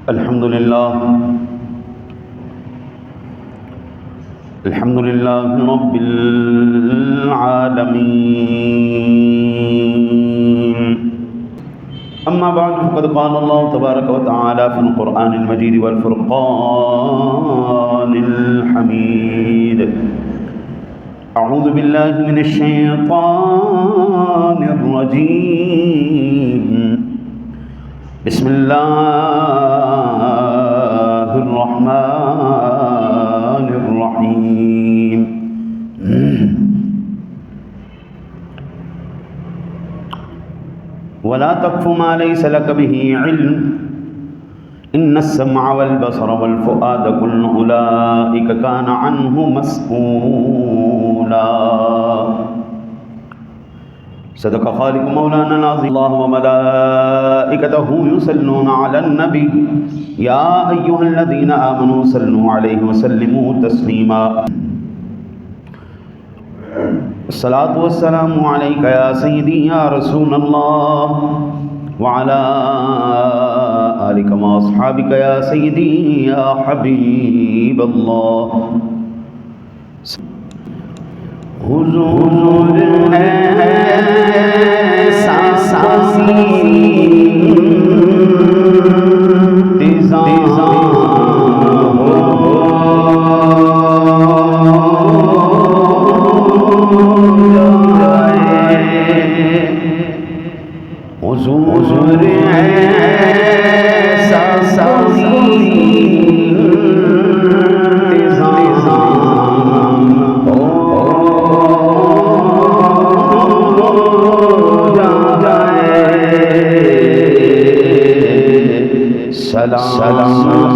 الحمد لله رب العالمين. أما بعد فقد قال الله تبارك وتعالى في القرآن المجيد والفرقان الحميد: أعوذ بالله من الشيطان الرجيم. بسم الله الرحمن الرحيم. ولا تقف ما ليس لك به علم إن السمع والبصر والفؤاد كل أولئك كان عنه مسؤولا. صدق خالق مولانا العظيم. الله وملائكته يصلون على النبي يا أيها الذين آمنوا صلوا عليه وسلموا تسليما. الصلاة والسلام عليك يا سيدي يا رسول الله وعلى آلك وأصحابك يا سيدي يا حبيب الله. حضور سلام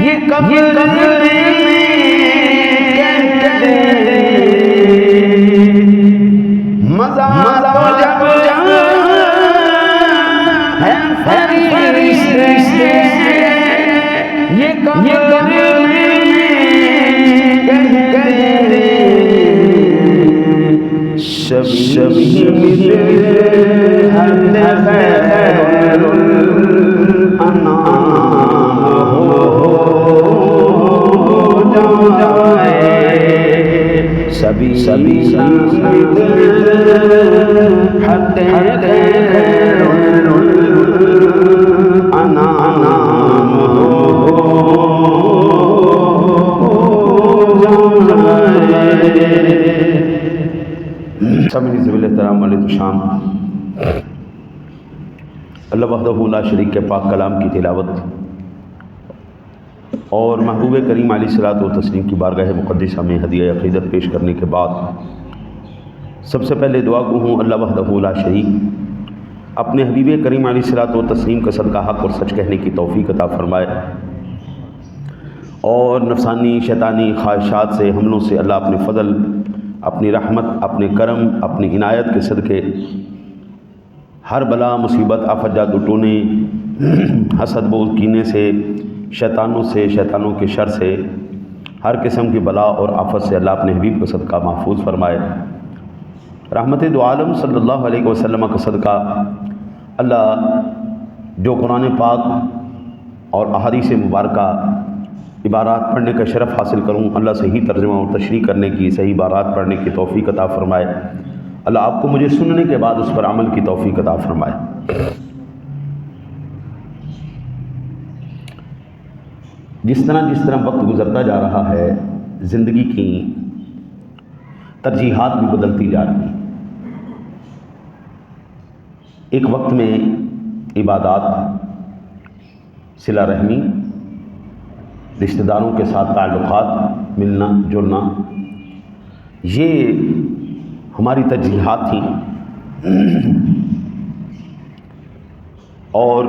یہ کب شبیہ حد خیر الانام ہو جائے، سبھی حد خیر الانام سامعین ذویل احترام علیہ الشام، اللہ وحدہ لا شریک کے پاک کلام کی تلاوت اور محبوب کریم علیہ الصلوۃ والتسلیم کی بارگاہ مقدسہ میں ہدیہ عقیدت پیش کرنے کے بعد سب سے پہلے دعا گو ہوں اللہ وحدہ لا شریک اپنے حبیب کریم علیہ الصلوۃ والتسلیم کا صدقہ حق اور سچ کہنے کی توفیق عطا فرمائے، اور نفسانی شیطانی خواہشات سے حملوں سے اللہ اپنے فضل، اپنی رحمت، اپنے کرم، اپنی عنایت کے صدقے ہر بلا مصیبت آفت جادو ٹونے حسد بغض کینے سے، شیطانوں سے، شیطانوں کے شر سے، ہر قسم کی بلا اور آفت سے اللہ اپنے حبیب کا صدقہ محفوظ فرمائے۔ رحمت دو عالم صلی اللہ علیہ وسلم کا صدقہ اللہ جو قرآن پاک اور احادیث مبارکہ عبارات پڑھنے کا شرف حاصل کروں، اللہ صحیح ترجمہ اور تشریح کرنے کی، صحیح عبارات پڑھنے کی توفیق عطا فرمائے۔ اللہ آپ کو مجھے سننے کے بعد اس پر عمل کی توفیق عطا فرمائے۔ جس طرح وقت گزرتا جا رہا ہے، زندگی کی ترجیحات بھی بدلتی جا رہی ہیں۔ ایک وقت میں عبادات، صلہ رحمی، رشتہ داروں کے ساتھ تعلقات، ملنا جلنا، یہ ہماری ترجیحات تھیں، اور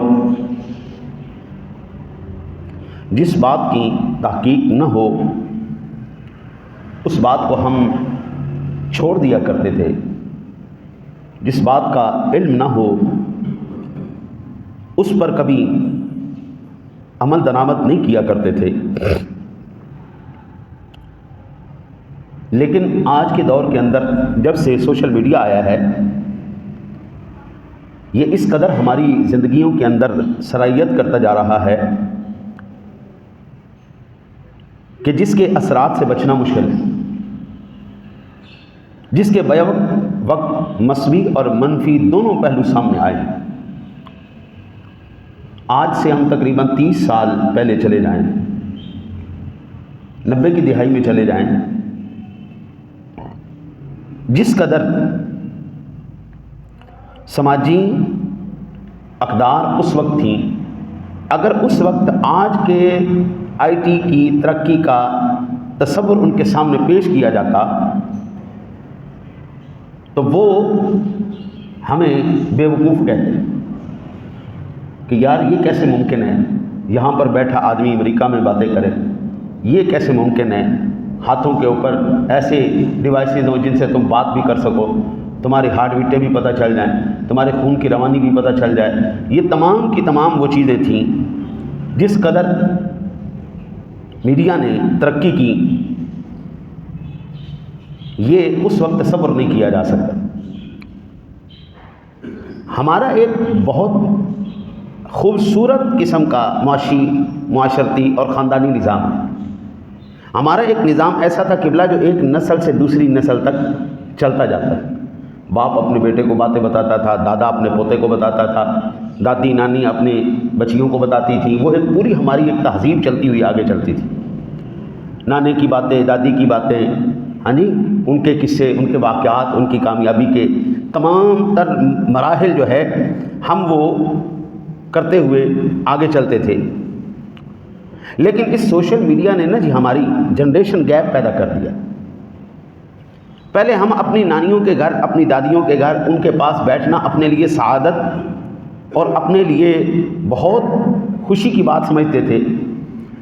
جس بات کی تحقیق نہ ہو اس بات کو ہم چھوڑ دیا کرتے تھے، جس بات کا علم نہ ہو اس پر کبھی عمل درآمد نہیں کیا کرتے تھے۔ لیکن آج کے دور کے اندر جب سے سوشل میڈیا آیا ہے، یہ اس قدر ہماری زندگیوں کے اندر سرایت کرتا جا رہا ہے کہ جس کے اثرات سے بچنا مشکل ہے، جس کے بیک وقت مثبت اور منفی دونوں پہلو سامنے آئے ہیں۔ آج سے ہم تقریباً 30 سال پہلے چلے جائیں، 90 کی دہائی میں چلے جائیں، جس قدر سماجی اقدار اس وقت تھیں، اگر اس وقت آج کے آئی ٹی کی ترقی کا تصور ان کے سامنے پیش کیا جاتا تو وہ ہمیں بیوقوف کہتے ہیں کہ یار یہ کیسے ممکن ہے، یہاں پر بیٹھا آدمی امریکہ میں باتیں کرے، یہ کیسے ممکن ہے، ہاتھوں کے اوپر ایسے ڈیوائسز ہوں جن سے تم بات بھی کر سکو، تمہاری ہارٹ بیٹیں بھی پتہ چل جائیں، تمہارے خون کی روانی بھی پتہ چل جائے۔ یہ تمام کی تمام وہ چیزیں تھیں جس قدر میڈیا نے ترقی کی، یہ اس وقت تصور نہیں کیا جا سکتا۔ ہمارا ایک بہت خوبصورت قسم کا معاشرتی اور خاندانی نظام ہے۔ ہمارا ایک نظام ایسا تھا قبلہ جو ایک نسل سے دوسری نسل تک چلتا جاتا ہے۔ باپ اپنے بیٹے کو باتیں بتاتا تھا، دادا اپنے پوتے کو بتاتا تھا، دادی نانی اپنے بچیوں کو بتاتی تھی، وہ ایک پوری ہماری ایک تہذیب چلتی ہوئی آگے چلتی تھی۔ نانے کی باتیں، دادی کی باتیں، ہاں جی، ان کے قصے، ان کے واقعات، ان کی کامیابی کے تمام تر مراحل جو ہے ہم وہ کرتے ہوئے آگے چلتے تھے۔ لیکن اس سوشل میڈیا نے نا جی ہماری جنریشن گیپ پیدا کر دیا۔ پہلے ہم اپنی نانیوں کے گھر، اپنی دادیوں کے گھر، ان کے پاس بیٹھنا اپنے لیے سعادت اور اپنے لیے بہت خوشی کی بات سمجھتے تھے۔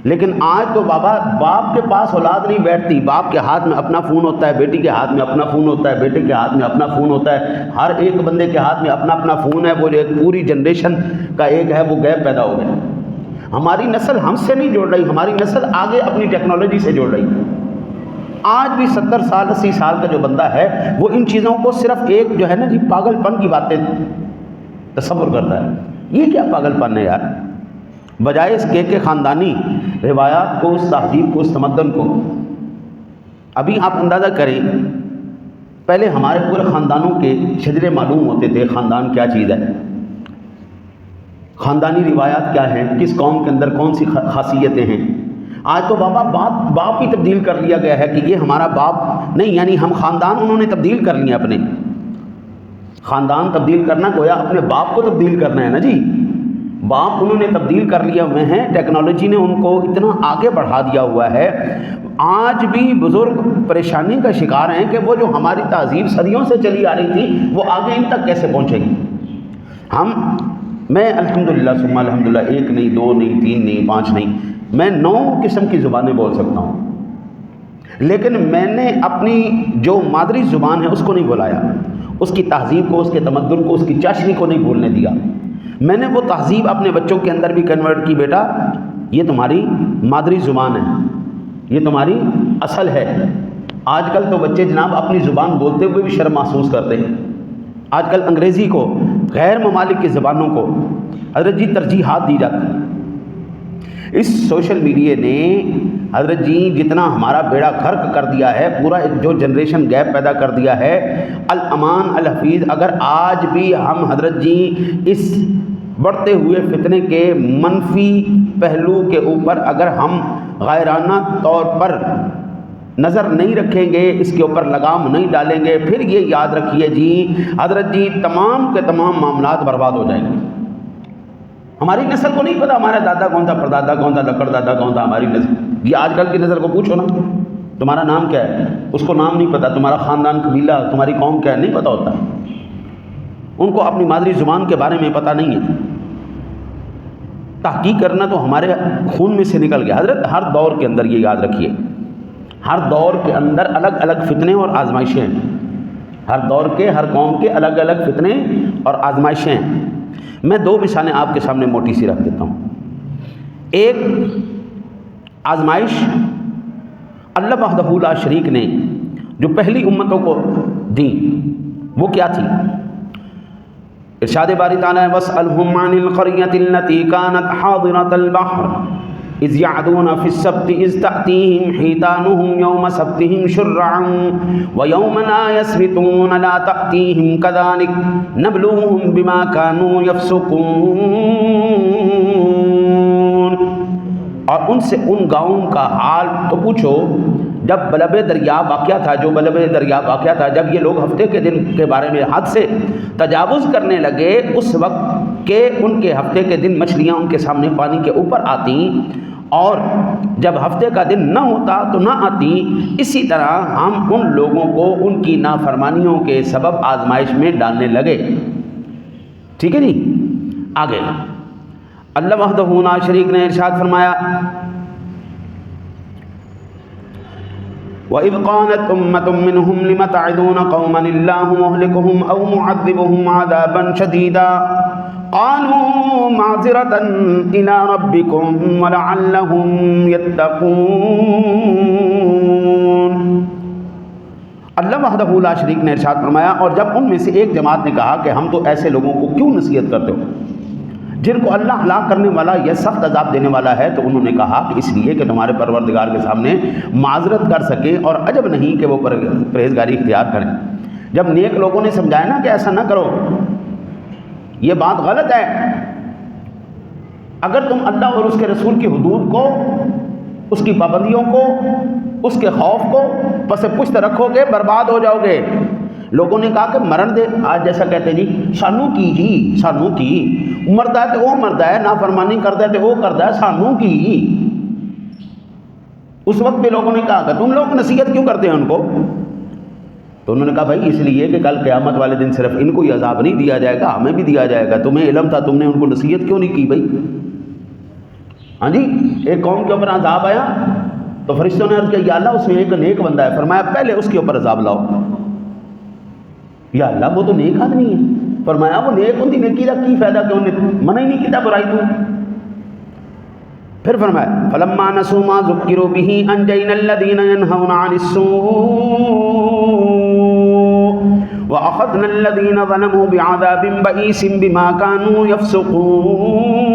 لیکن آج تو باپ کے پاس اولاد نہیں بیٹھتی، باپ کے ہاتھ میں اپنا فون ہوتا ہے، بیٹی کے ہاتھ میں اپنا فون ہوتا ہے، بیٹے کے ہاتھ میں اپنا فون ہوتا ہے، ہر ایک بندے کے ہاتھ میں اپنا اپنا فون ہے۔ وہ ایک پوری جنریشن کا ایک ہے وہ گیپ پیدا ہو گیا۔ ہماری نسل ہم سے نہیں جوڑ رہی، ہماری نسل آگے اپنی ٹیکنالوجی سے جوڑ رہی ہے۔ آج بھی 70 سال 80 سال کا جو بندہ ہے وہ ان چیزوں کو صرف ایک جو ہے نا جی پاگل پن کی باتیں تصور کرتا ہے. یہ کیا پاگل پن ہے یار؟ بجائے اس کے خاندانی روایات کو، اس تہذیب کو، اس تمدن کو. ابھی آپ اندازہ کریں، پہلے ہمارے پورے خاندانوں کے شجرے معلوم ہوتے تھے. خاندان کیا چیز ہے، خاندانی روایات کیا ہیں، کس قوم کے اندر کون سی خاصیتیں ہیں. آج تو بابا باپ ہی تبدیل کر لیا گیا ہے کہ یہ ہمارا باپ نہیں، یعنی ہم خاندان انہوں نے تبدیل کر لیا. اپنے خاندان تبدیل کرنا گویا اپنے باپ کو تبدیل کرنا ہے نا جی. باپ انہوں نے تبدیل کر لیا ہوئے ہیں. ٹیکنالوجی نے ان کو اتنا آگے بڑھا دیا ہوا ہے. آج بھی بزرگ پریشانی کا شکار ہیں کہ وہ جو ہماری تہذیب صدیوں سے چلی آ رہی تھی وہ آگے ان تک کیسے پہنچے گی. میں الحمدللہ ثم الحمدللہ 1 نہیں 2 نہیں 3 نہیں 5 نہیں، میں 9 قسم کی زبانیں بول سکتا ہوں، لیکن میں نے اپنی جو مادری زبان ہے اس کو نہیں بلایا، اس کی تہذیب کو، اس کے تمدن کو، اس کی چاشنی کو نہیں بھولنے دیا. میں نے وہ تہذیب اپنے بچوں کے اندر بھی کنورٹ کی. بیٹا یہ تمہاری مادری زبان ہے، یہ تمہاری اصل ہے. آج کل تو بچے جناب اپنی زبان بولتے ہوئے بھی شرم محسوس کرتے ہیں. آج کل انگریزی کو، غیر ممالک کی زبانوں کو حضرت جی ترجیحات دی جاتی ہیں. اس سوشل میڈیا نے حضرت جی جتنا ہمارا بیڑا غرق کر دیا ہے، پورا جو جنریشن گیپ پیدا کر دیا ہے. الامان الحفیظ، اگر آج بھی ہم حضرت جی اس بڑھتے ہوئے فتنے کے منفی پہلو کے اوپر اگر ہم غیرانہ طور پر نظر نہیں رکھیں گے، اس کے اوپر لگام نہیں ڈالیں گے، پھر یہ یاد رکھیے جی حضرت جی تمام کے تمام معاملات برباد ہو جائیں گے. ہماری نسل کو نہیں پتا ہمارا دادا کون تھا، پردادا کون تھا، لکڑ دادا کون تھا. ہماری نسل، یہ آج کل کی نسل کو پوچھو نا تمہارا نام کیا ہے، اس کو نام نہیں پتا. تمہارا خاندان قبیلہ، تمہاری قوم کیا ہے، نہیں پتا ہوتا. ان کو اپنی مادری زبان کے بارے میں پتہ نہیں ہے. تحقیق کرنا تو ہمارے خون میں سے نکل گیا. حضرت ہر دور کے اندر یہ یاد رکھیے، ہر دور کے اندر الگ الگ فتنے اور آزمائشیں ہیں. ہر دور کے، ہر قوم کے الگ الگ فتنے اور آزمائشیں ہیں. میں 2 مثالیں آپ کے سامنے موٹی سی رکھ دیتا ہوں. ایک آزمائش اللہ وحدہ لا شریک نے جو پہلی امتوں کو دی وہ کیا تھی؟ ارشاد باری تعالیٰ وَاسْأَلْهُمْ عَنِ الْقَرْيَةِ الَّتِي كَانَتْ حَاضِرَةَ الْبَحْرِ إِذْ يَعْدُونَ فِي السَّبْتِ إِذْ تَأْتِيهِمْ حِيتَانُهُمْ يَوْمَ سَبْتِهِمْ شُرَّعًا وَيَوْمَ لَا يَسْبِتُونَ لَا تَأْتِيهِمْ كَذَلِكَ نَبْلُوهُمْ بِمَا كَانُوا يَفْسُقُونَ. اور ان سے ان گاؤں کا حال تو پوچھو جب بلب دریا واقعہ تھا. جو بلب دریا واقعہ تھا، جب یہ لوگ ہفتے کے دن کے بارے میں حد سے تجاوز کرنے لگے، اس وقت کہ ان کے ہفتے کے دن مچھلیاں ان کے سامنے پانی کے اوپر آتی اور جب ہفتے کا دن نہ ہوتا تو نہ آتی. اسی طرح ہم ان لوگوں کو ان کی نافرمانیوں کے سبب آزمائش میں ڈالنے لگے. ٹھیک ہے جی. آگے اللہ وحدہ لا شریک نے ارشاد فرمایا وَإِذْ قَالَتْ أُمَّةٌ مِّنْهُمْ لِمَ تَعِظُونَ قَوْمًا اللَّهُ مُهْلِكُهُمْ أَوْ مُعَذِّبُهُمْ عَذَابًا شَدِيدًا قَالُوا مَعْذِرَةً إِلَىٰ رَبِّكُمْ وَلَعَلَّهُمْ يَتَّقُونَ. اللہ وحدہ لا شریک نے ارشاد فرمایا اور جب ان میں سے ایک جماعت نے کہا کہ ہم تو ایسے لوگوں کو کیوں نصیحت کرتے ہو جن کو اللہ ہلاک کرنے والا یا سخت عذاب دینے والا ہے، تو انہوں نے کہا کہ اس لیے کہ تمہارے پروردگار کے سامنے معذرت کر سکیں، اور عجب نہیں کہ وہ پرہیزگاری اختیار کریں. جب نیک لوگوں نے سمجھایا نا کہ ایسا نہ کرو، یہ بات غلط ہے. اگر تم اللہ اور اس کے رسول کی حدود کو، اس کی پابندیوں کو، اس کے خوف کو پس پشت رکھو گے برباد ہو جاؤ گے. لوگوں نے کہا کہ مرن دے، آج جیسا کہتے جی سانو کی، جی سانو کی، مردہ ہے تو وہ مردہ ہے، نافرمانی کرتا ہے تو وہ کرتا ہے، سانو کی. اس وقت بھی لوگوں نے کہا کہ تم لوگ نصیحت کیوں کرتے ہیں ان کو؟ تو انہوں نے کہا بھائی اس لیے کہ کل قیامت والے دن صرف ان کو ہی عذاب نہیں دیا جائے گا، ہمیں بھی دیا جائے گا. تمہیں علم تھا، تم نے ان کو نصیحت کیوں نہیں کی بھائی؟ ہاں جی. ایک قوم کے اوپر عذاب آیا تو فرشتوں نے عرض کیا یا اللہ اس میں ایک نیک بندہ ہے، فرمایا پہلے اس کے اوپر عذاب لاؤ. یا اللہ وہ تو نیک آدمی ہے، فرمایا وہ نیک ہوندی نیکی دا کی فائدہ کہ انہیں منع ہی نہیں کیتا برائی تو. پھر فرمایا فلما نسوا ما ذکروا به انجینا الذین ینهون عن السوء واخذنا الذین ظلموا بعذاب بئیس بما كانوا یفسقون.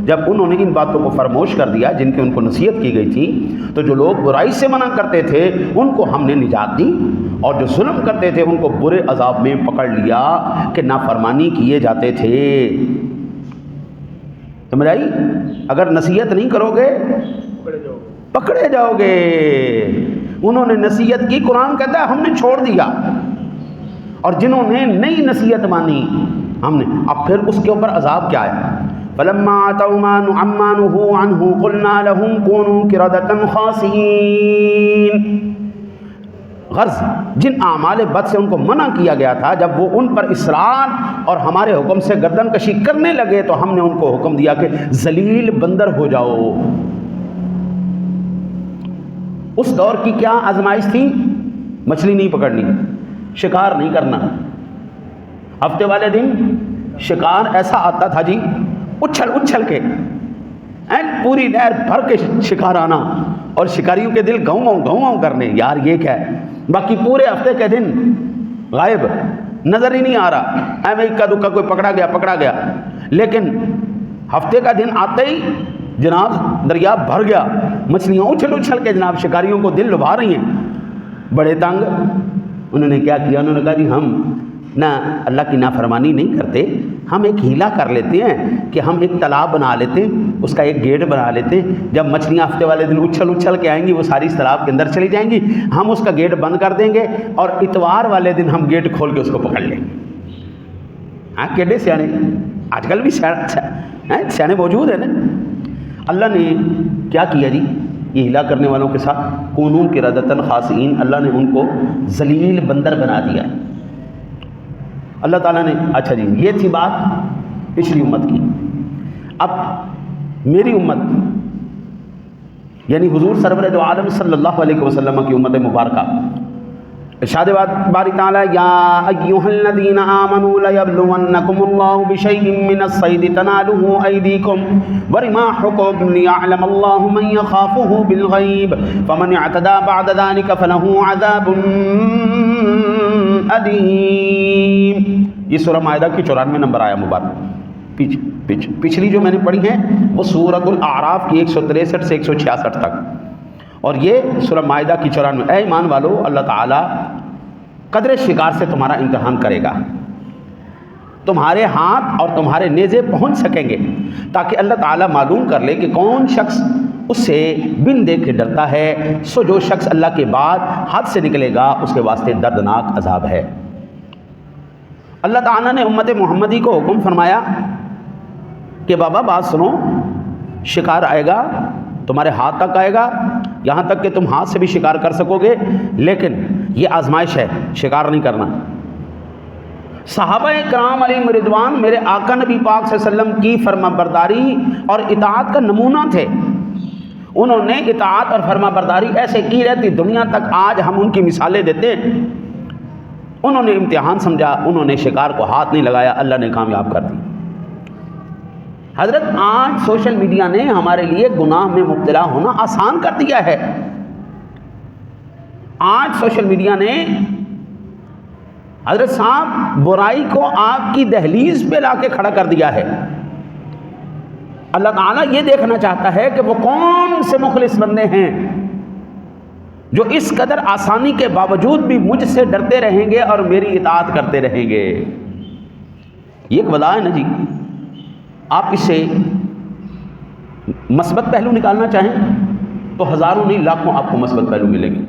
جب انہوں نے ان باتوں کو فراموش کر دیا جن کی ان کو نصیحت کی گئی تھی، تو جو لوگ برائی سے منع کرتے تھے ان کو ہم نے نجات دی، اور جو ظلم کرتے تھے ان کو برے عذاب میں پکڑ لیا کہ نافرمانی کیے جاتے تھے. سمجھ آئی؟ اگر نصیحت نہیں کرو گے پکڑے جاؤ گے. انہوں نے نصیحت کی، قرآن کہتا ہے ہم نے چھوڑ دیا، اور جنہوں نے نئی نصیحت مانی ہم نے، اب پھر اس کے اوپر عذاب کیا ہے؟ فلما اتوا ما نهوا عنه قلنا لهم كونوا قردة خاسئين. غرض جن اعمال بد سے ان کو منع کیا گیا تھا، جب وہ ان پر اصرار اور ہمارے حکم سے گردن کشی کرنے لگے تو ہم نے ان کو حکم دیا کہ ذلیل بندر ہو جاؤ. اس دور کی کیا آزمائش تھی؟ مچھلی نہیں پکڑنی، شکار نہیں کرنا. ہفتے والے دن شکار ایسا آتا تھا جی، اچھل اچھل کے پوری نہر بھر کے شکار آنا، اور شکاریوں کے دل گھوں گھوں کرنے، یار یہ کیا ہے. باقی پورے ہفتے کے دن غائب، نظر ہی نہیں آ رہا، میں اکا دکا کوئی پکڑا گیا. لیکن ہفتے کا دن آتے ہی جناب دریا بھر گیا، مچھلیاں اچھل اچھل کے جناب شکاریوں کو دل لبھا رہی ہیں. بڑے تنگ. انہوں نے کیا کیا؟ انہوں نے کہا جی ہم نہ اللہ کی نافرمانی نہیں کرتے، ہم ایک ہیلا کر لیتے ہیں کہ ہم ایک تالاب بنا لیتے ہیں، اس کا ایک گیٹ بنا لیتے ہیں. جب مچھلیاں ہفتے والے دن اچھل اچھل کے آئیں گی وہ ساری اس تالاب کے اندر چلی جائیں گی، ہم اس کا گیٹ بند کر دیں گے اور اتوار والے دن ہم گیٹ کھول کے اس کو پکڑ لیں گے. ہاں کیڈے سیانے، آج کل بھی سیانے موجود ہیں نا. اللہ نے کیا کیا جی یہ ہلا کرنے والوں کے ساتھ؟ کونوا قردۃ خاسئین، اللہ نے ان کو ذلیل بندر بنا دیا. اللہ تعالیٰ نے، اچھا جی یہ تھی بات پچھلی امت کی. اب میری امت یعنی حضور سرور دو عالم صلی اللہ علیہ وسلم کی امت مبارکہ، ارشاد باری تعالیٰ یا ایھا الذین آمنوا لیبلونکم اللہ بشیء من الصید تنالہ ایدیکم ورماحکم لیعلم اللہ من یخافہ بالغیب فمن اعتدی بعد ذلک فلہ عذاب علیم. یہ سورہ مائدہ کی 94 نمبر آیا مبارک. پچھلی جو میں نے پڑھی ہے وہ سورۃ الاعراف کی 163 سے 166 تک، اور یہ سورہ مائدہ کی 94. اے ایمان والو، اللہ تعالیٰ قدر شکار سے تمہارا امتحان کرے گا. تمہارے ہاتھ اور تمہارے نیزے پہنچ سکیں گے تاکہ اللہ تعالیٰ معلوم کر لے کہ کون شخص اس سے بن دیکھ کے ڈرتا ہے. سو جو شخص اللہ کے بعد حد سے نکلے گا اس کے واسطے دردناک عذاب ہے. اللہ تعالیٰ نے امت محمدی کو حکم فرمایا کہ بابا بات سنو، شکار آئے گا تمہارے ہاتھ تک آئے گا، یہاں تک کہ تم ہاتھ سے بھی شکار کر سکو گے، لیکن یہ آزمائش ہے، شکار نہیں کرنا. صحابہ کرام علیہم رضوان میرے آقا نبی پاک صلی اللہ علیہ وسلم کی فرما برداری اور اطاعت کا نمونہ تھے. انہوں نے اطاعت اور فرما برداری ایسے کی رہتی دنیا تک، آج ہم ان کی مثالیں دیتے ہیں. انہوں نے امتحان سمجھا، انہوں نے شکار کو ہاتھ نہیں لگایا، اللہ نے کامیاب کر دی. حضرت آج سوشل میڈیا نے ہمارے لیے گناہ میں مبتلا ہونا آسان کر دیا ہے. آج سوشل میڈیا نے حضرت صاحب برائی کو آپ کی دہلیز پہ لا کے کھڑا کر دیا ہے. اللہ تعالیٰ یہ دیکھنا چاہتا ہے کہ وہ کون سے مخلص بندے ہیں جو اس قدر آسانی کے باوجود بھی مجھ سے ڈرتے رہیں گے اور میری اطاعت کرتے رہیں گے. یہ ایک بلا ہے نا جی. آپ اس سے مثبت پہلو نکالنا چاہیں تو ہزاروں نہیں لاکھوں آپ کو مثبت پہلو ملے گی.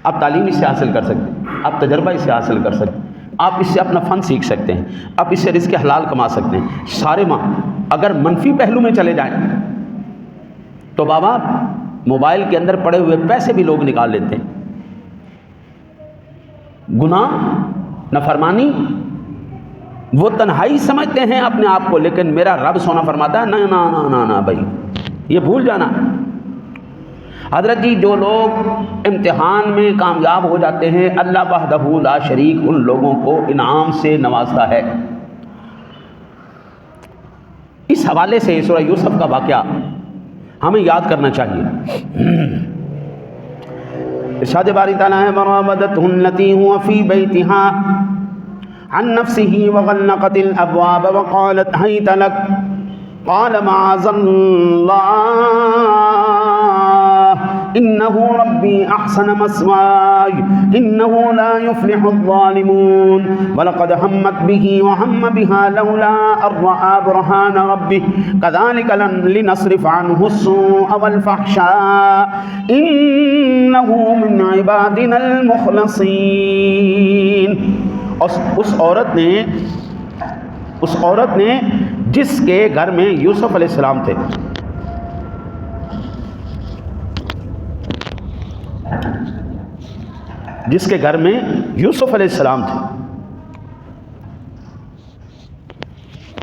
آپ تعلیم اس سے حاصل کر سکتے ہیں، آپ تجربہ اس سے حاصل کر سکتے ہیں، آپ اس سے اپنا فن سیکھ سکتے ہیں، آپ اس سے رزق حلال کما سکتے ہیں. سارے ماں اگر منفی پہلو میں چلے جائیں تو بابا موبائل کے اندر پڑے ہوئے پیسے بھی لوگ نکال لیتے ہیں. گناہ، نافرمانی، وہ تنہائی سمجھتے ہیں اپنے آپ کو، لیکن میرا رب سونا فرماتا ہے نا نا نا نا نا بھائی، یہ بھول جانا. حضرت جی جو لوگ امتحان میں کامیاب ہو جاتے ہیں، اللہ وحدہ لا شریک ان لوگوں کو انعام سے نوازتا ہے. اس اس حوالے سے سورہ یوسف کا واقعہ ہمیں یاد کرنا چاہیے۔ ارشاد باری تعالیٰ ہے وراودته التي هو في بيتها عن نفسه وغلقت الابواب وقالت هيت لك قال معاذ الله انه ربي احسن مثواي انه لا يفلح الظالمون ولقد همت به وهم بها لولا ان راى برهان ربه كذلك لنصرف عنه السوء والفحشاء انه من عبادنا المخلصين۔ اس عورت نے جس کے گھر میں یوسف علیہ السلام تھے، جس کے گھر میں یوسف علیہ السلام تھے،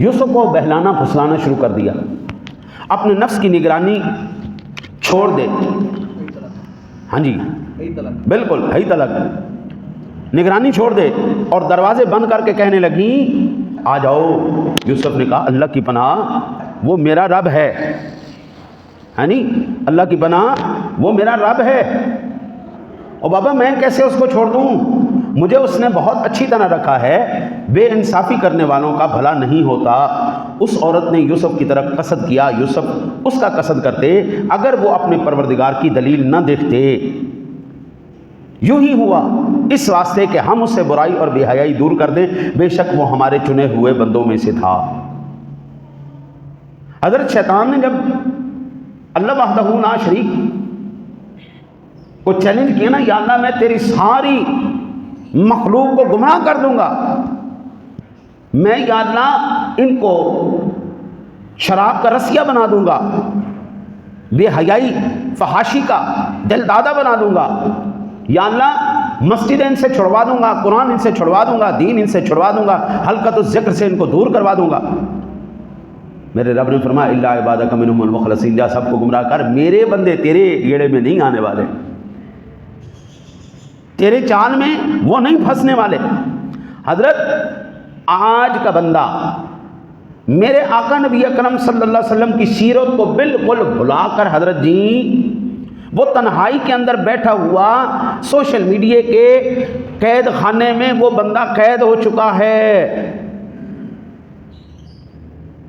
یوسف کو بہلانا پھسلانا شروع کر دیا، اپنے نفس کی نگرانی چھوڑ دے، ہاں جی بالکل ہی طلق، نگرانی چھوڑ دے، اور دروازے بند کر کے کہنے لگی آ جاؤ۔ یوسف نے کہا اللہ کی پناہ وہ میرا رب ہے، ہاں جی اللہ کی پناہ وہ میرا رب ہے، اور بابا میں کیسے اس کو چھوڑ دوں، مجھے اس نے بہت اچھی طرح رکھا ہے، بے انصافی کرنے والوں کا بھلا نہیں ہوتا۔ اس عورت نے یوسف کی طرف قصد کیا، یوسف اس کا قصد کرتے اگر وہ اپنے پروردگار کی دلیل نہ دیکھتے۔ یوں ہی ہوا اس واسطے کہ ہم اس سے برائی اور بے حیائی دور کر دیں، بے شک وہ ہمارے چنے ہوئے بندوں میں سے تھا۔ حضرت شیطان نے جب اللہ وحدہ لا شریک کو چیلنج کیا نا، یا اللہ میں تیری ساری مخلوق کو گمراہ کر دوں گا، میں یا اللہ ان کو شراب کا رسیہ بنا دوں گا، بے حیائی فحاشی کا دل دادا بنا دوں گا، یا اللہ مسجد ان سے چھڑوا دوں گا، قرآن ان سے چھڑوا دوں گا، دین ان سے چھڑوا دوں گا، حلقۃ الذکر سے ان کو دور کروا دوں گا۔ میرے رب نے فرمایا الا عبادک منہم المخلصین، جا سب کو گمراہ کر، میرے بندے تیرے گیڑے میں نہیں آنے والے، تیرے چال میں وہ نہیں پھنسنے والے۔ حضرت آج کا بندہ میرے آقا نبی اکرم صلی اللہ علیہ وسلم کی سیرت کو بالکل بھلا کر حضرت جی وہ تنہائی کے اندر بیٹھا ہوا سوشل میڈیا کے قید خانے میں وہ بندہ قید ہو چکا ہے،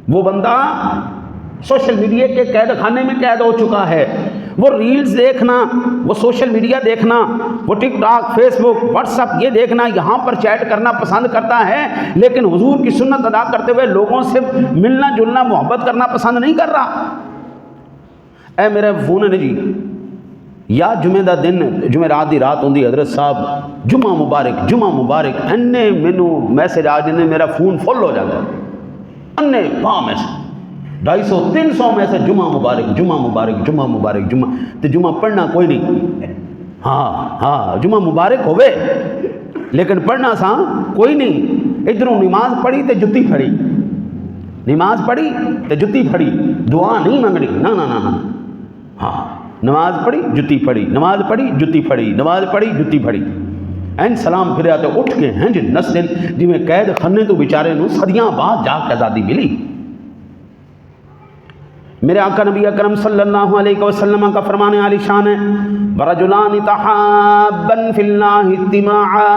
وہ بندہ سوشل میڈیا کے قید خانے میں قید ہو چکا ہے۔ وہ ریلز دیکھنا، وہ سوشل میڈیا دیکھنا، وہ ٹک ٹاک، فیس بک، واٹس ایپ یہ دیکھنا، یہاں پر چیٹ کرنا پسند کرتا ہے، لیکن حضور کی سنت ادا کرتے ہوئے لوگوں سے ملنا جلنا محبت کرنا پسند نہیں کر رہا۔ اے میرے فون نے جی یا جمعے دا دن جمعرات دی رات ہوندی حضرت صاحب جمعہ مبارک انے مینوں میسج آ جاندے، میرا فون فل ہو جاتا ہے، انے پاں میسج 250-300 میسج جمعہ مبارک تے جمعہ پڑھنا کوئی نہیں، ہاں جمعہ مبارک ہوئے لیکن پڑھنا سا کوئی نہیں۔ ادھروں نماز پڑھی تے جتی پھڑی، نماز پڑھی تے جتی پھڑی، دعا نہیں منگنی، نا ہاں نماز پڑھی جتی پھڑی، نماز پڑھی جتی پھڑی، نماز پڑھی جتی پھڑی، این سلام پھریا تو اٹھ کے ہیں جی نس دن جی میں قید خانے تو بیچارے نو صدیاں بعد جا کے آزادی ملی۔ میرے آقا نبی اکرم صلی اللہ علیہ وسلم کا فرمان عالی شان ہے وَرَجُلَانِ تَحَابًا فِي اللَّهِ اجْتَمَعَا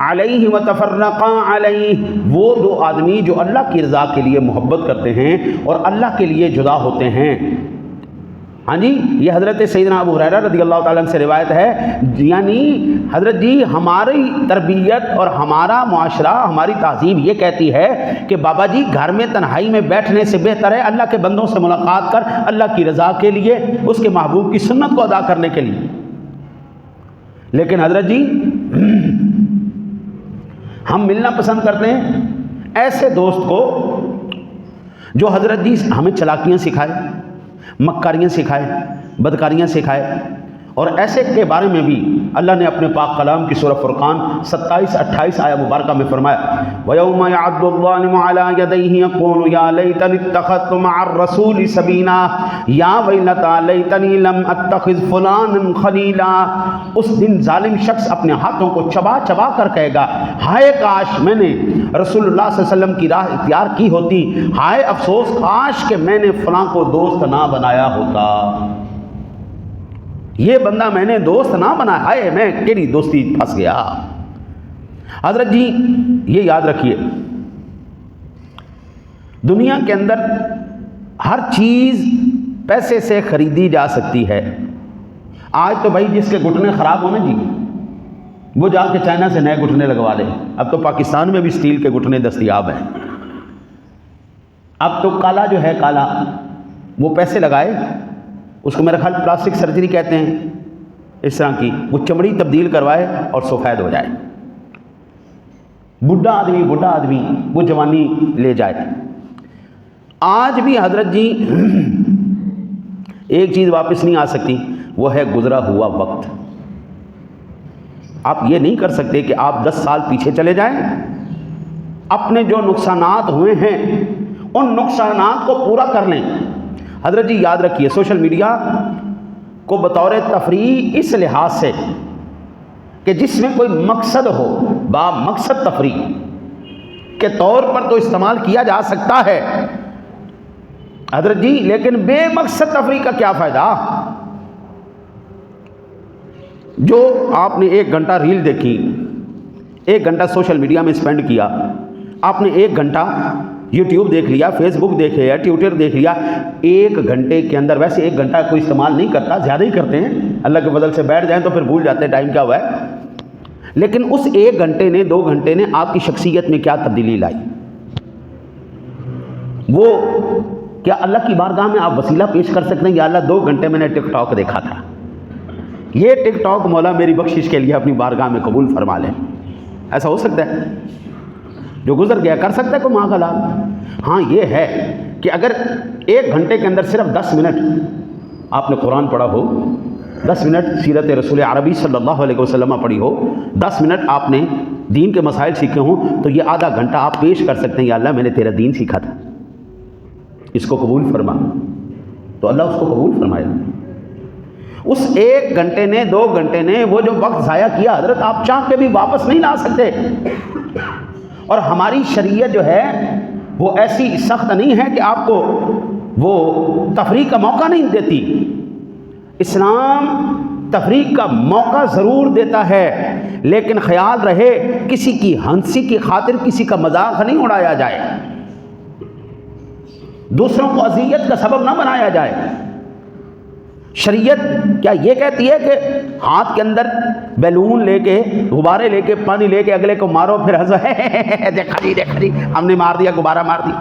عَلَيْهِ وَتَفَرَّقَا عَلَيْهِ، وہ دو آدمی جو اللہ کی رضا کے لیے محبت کرتے ہیں اور اللہ کے لیے جدا ہوتے ہیں۔ ہاں جی یہ حضرت سیدنا ابو ہریرہ رضی اللہ تعالیٰ عنہ سے روایت ہے، یعنی حضرت جی ہماری تربیت اور ہمارا معاشرہ ہماری تہذیب یہ کہتی ہے کہ بابا جی گھر میں تنہائی میں بیٹھنے سے بہتر ہے اللہ کے بندوں سے ملاقات کر، اللہ کی رضا کے لیے، اس کے محبوب کی سنت کو ادا کرنے کے لیے۔ لیکن حضرت جی ہم ملنا پسند کرتے ہیں ایسے دوست کو جو حضرت جی ہمیں چلاکیاں سکھائے، مکاریاں سکھائے، بدکاریاں سکھائے، اور ایسے کے بارے میں بھی اللہ نے اپنے پاک کلام کی سورہ فرقان 27-28 آیہ مبارکہ میں فرمایا وَيَوْمَ يَعَضُّ الظَّالِمُ عَلَىٰ يَدَيْهِ يَقُولُ يَا لَيْتَنِي اتَّخَذْتُ مَعَ الرَّسُولِ سَبِيلًا يَا وَيْلَتَىٰ لَيْتَنِي لَمْ أَتَّخِذْ فُلَانًا خَلِيلًا۔ اس دن ظالم شخص اپنے ہاتھوں کو چبا چبا کر کہے گا ہائے کاش میں نے رسول اللہ صلی اللہ علیہ وسلم کی راہ اختیار کی ہوتی، ہائے افسوس کاش کہ میں نے فلاں کو دوست نہ بنایا ہوتا، یہ بندہ میں نے دوست نہ بنا، ہائے میں تیری دوستی پھنس گیا۔ حضرت جی یہ یاد رکھیے، دنیا کے اندر ہر چیز پیسے سے خریدی جا سکتی ہے۔ آج تو بھائی جس کے گھٹنے خراب ہونا جی وہ جا کے چائنا سے نئے گھٹنے لگوا لے، اب تو پاکستان میں بھی اسٹیل کے گھٹنے دستیاب ہیں۔ اب تو کالا جو ہے کالا وہ پیسے لگائے، اس کو میرا خیال پلاسٹک سرجری کہتے ہیں، اس طرح کی وہ چمڑی تبدیل کروائے اور سفید ہو جائے، بڈھا آدمی وہ جوانی لے جائے۔ آج بھی حضرت جی ایک چیز واپس نہیں آ سکتی، وہ ہے گزرا ہوا وقت۔ آپ یہ نہیں کر سکتے کہ آپ 10 سال پیچھے چلے جائیں، اپنے جو نقصانات ہوئے ہیں ان نقصانات کو پورا کر لیں۔ حضرت جی یاد رکھیے، سوشل میڈیا کو بطور تفریح اس لحاظ سے کہ جس میں کوئی مقصد ہو، با مقصد تفریح کے طور پر تو استعمال کیا جا سکتا ہے حضرت جی، لیکن بے مقصد تفریح کا کیا فائدہ؟ جو آپ نے 1 گھنٹہ ریل دیکھی، 1 گھنٹہ سوشل میڈیا میں اسپینڈ کیا، آپ نے 1 گھنٹہ یوٹیوب دیکھ لیا، فیس بک دیکھ لیا، ٹویٹر دیکھ لیا، 1 گھنٹے کے اندر، ویسے 1 گھنٹہ کوئی استعمال نہیں کرتا، زیادہ ہی کرتے ہیں، اللہ کے فضل سے بیٹھ جائیں تو پھر بھول جاتے ہیں ٹائم کیا ہوا ہے، لیکن اس 1 گھنٹے نے 2 گھنٹے نے آپ کی شخصیت میں کیا تبدیلی لائی؟ وہ کیا اللہ کی بارگاہ میں آپ وسیلہ پیش کر سکتے ہیں یا اللہ 2 گھنٹے میں نے ٹک ٹاک دیکھا تھا، یہ ٹک ٹاک مولا میری بخشش کے لیے اپنی بارگاہ میں قبول فرما لیں؟ ایسا ہو سکتا ہے؟ جو گزر گیا کر سکتا ہے کوئی ماں کا لال؟ ہاں یہ ہے کہ اگر 1 گھنٹے کے اندر صرف 10 منٹ آپ نے قرآن پڑھا ہو، 10 منٹ سیرت رسول عربی صلی اللہ علیہ وسلم پڑھی ہو، 10 منٹ آپ نے دین کے مسائل سیکھے ہوں، تو یہ آدھا گھنٹہ آپ پیش کر سکتے ہیں یا اللہ میں نے تیرا دین سیکھا تھا، اس کو قبول فرما، تو اللہ اس کو قبول فرمائے۔ اس 1 گھنٹے نے 2 گھنٹے نے وہ جو وقت ضائع کیا حضرت آپ چاہ کے بھی واپس نہیں لا سکتے، اور ہماری شریعت جو ہے وہ ایسی سخت نہیں ہے کہ آپ کو وہ تفریح کا موقع نہیں دیتی، اسلام تفریح کا موقع ضرور دیتا ہے، لیکن خیال رہے کسی کی ہنسی کی خاطر کسی کا مذاق نہیں اڑایا جائے، دوسروں کو اذیت کا سبب نہ بنایا جائے۔ شریعت کیا یہ کہتی ہے کہ ہاتھ کے اندر بیلون لے کے، غبارے لے کے، پانی لے کے اگلے کو مارو پھر ہنسو، دیکھا جی ہم نے مار دیا، غبارہ مار دی؟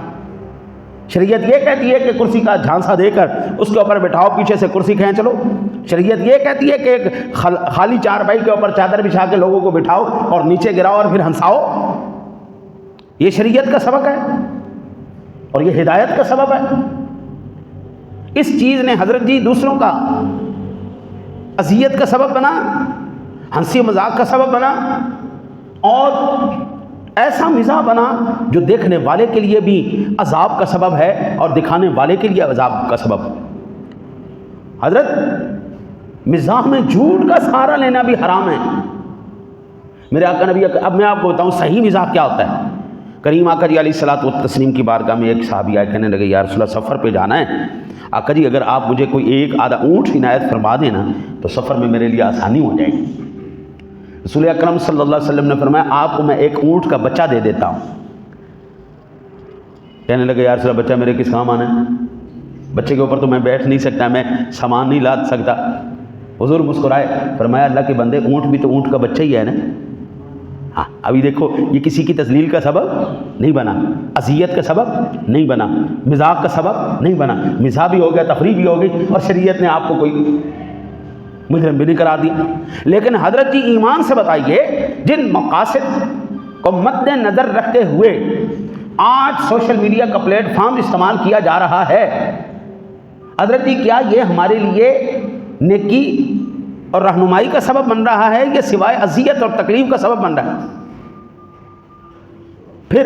شریعت یہ کہتی ہے کہ کرسی کا جھانسا دے کر اس کے اوپر بٹھاؤ، پیچھے سے کرسی کھینچ لو؟ شریعت یہ کہتی ہے کہ ایک خالی چارپائی کے اوپر چادر بچھا کے لوگوں کو بٹھاؤ اور نیچے گراؤ اور پھر ہنساؤ؟ یہ شریعت کا سبق ہے اور یہ ہدایت کا سبب ہے۔ اس چیز نے حضرت جی دوسروں کا اذیت کا سبب بنا، ہنسی مذاق کا سبب بنا، اور ایسا مزاح بنا جو دیکھنے والے کے لیے بھی عذاب کا سبب ہے اور دکھانے والے کے لیے عذاب کا سبب ہے۔ حضرت مزاح میں جھوٹ کا سہارا لینا بھی حرام ہے۔ میرے آقا نبی، اب میں آپ کو بتاؤں صحیح مزاح کیا ہوتا ہے۔ کریم آقا جی علیہ الصلوۃ والتسلیم کی بارگاہ میں ایک صحابی آئے، کہنے لگے یا رسول اللہ سفر پہ جانا ہے، آقا جی اگر آپ مجھے کوئی 1 آدھا اونٹ عنایت فرما دینا تو سفر میں میرے لیے آسانی ہو جائے گی۔ رسول اکرم صلی اللہ علیہ وسلم نے فرمایا آپ کو میں 1 اونٹ کا بچہ دے دیتا ہوں۔ کہنے لگے یا رسول اللہ بچہ میرے کس کام آنا ہے، بچے کے اوپر تو میں بیٹھ نہیں سکتا، میں سامان نہیں لا سکتا۔ حضور مسکرائے، فرمایا اللہ کے بندے اونٹ بھی تو اونٹ کا بچہ ہی ہے نا۔ ہاں ابھی دیکھو یہ کسی کی تذلیل کا سبب نہیں بنا، اذیت کا سبب نہیں بنا، مزاح کا سبب نہیں بنا، مزاح بھی ہو گیا، تفریح بھی ہو گئی، اور شریعت نے آپ کو کوئی مجرم بھی نہیں قرار دیا۔ لیکن حضرت جی ایمان سے بتائیے، جن مقاصد کو مد نظر رکھتے ہوئے آج سوشل میڈیا کا پلیٹ فارم استعمال کیا جا رہا ہے، حضرت جی کیا یہ ہمارے لیے نیکی اور رہنمائی کا سبب بن رہا ہے، یہ سوائے اذیت اور تکلیف کا سبب بن رہا ہے۔ پھر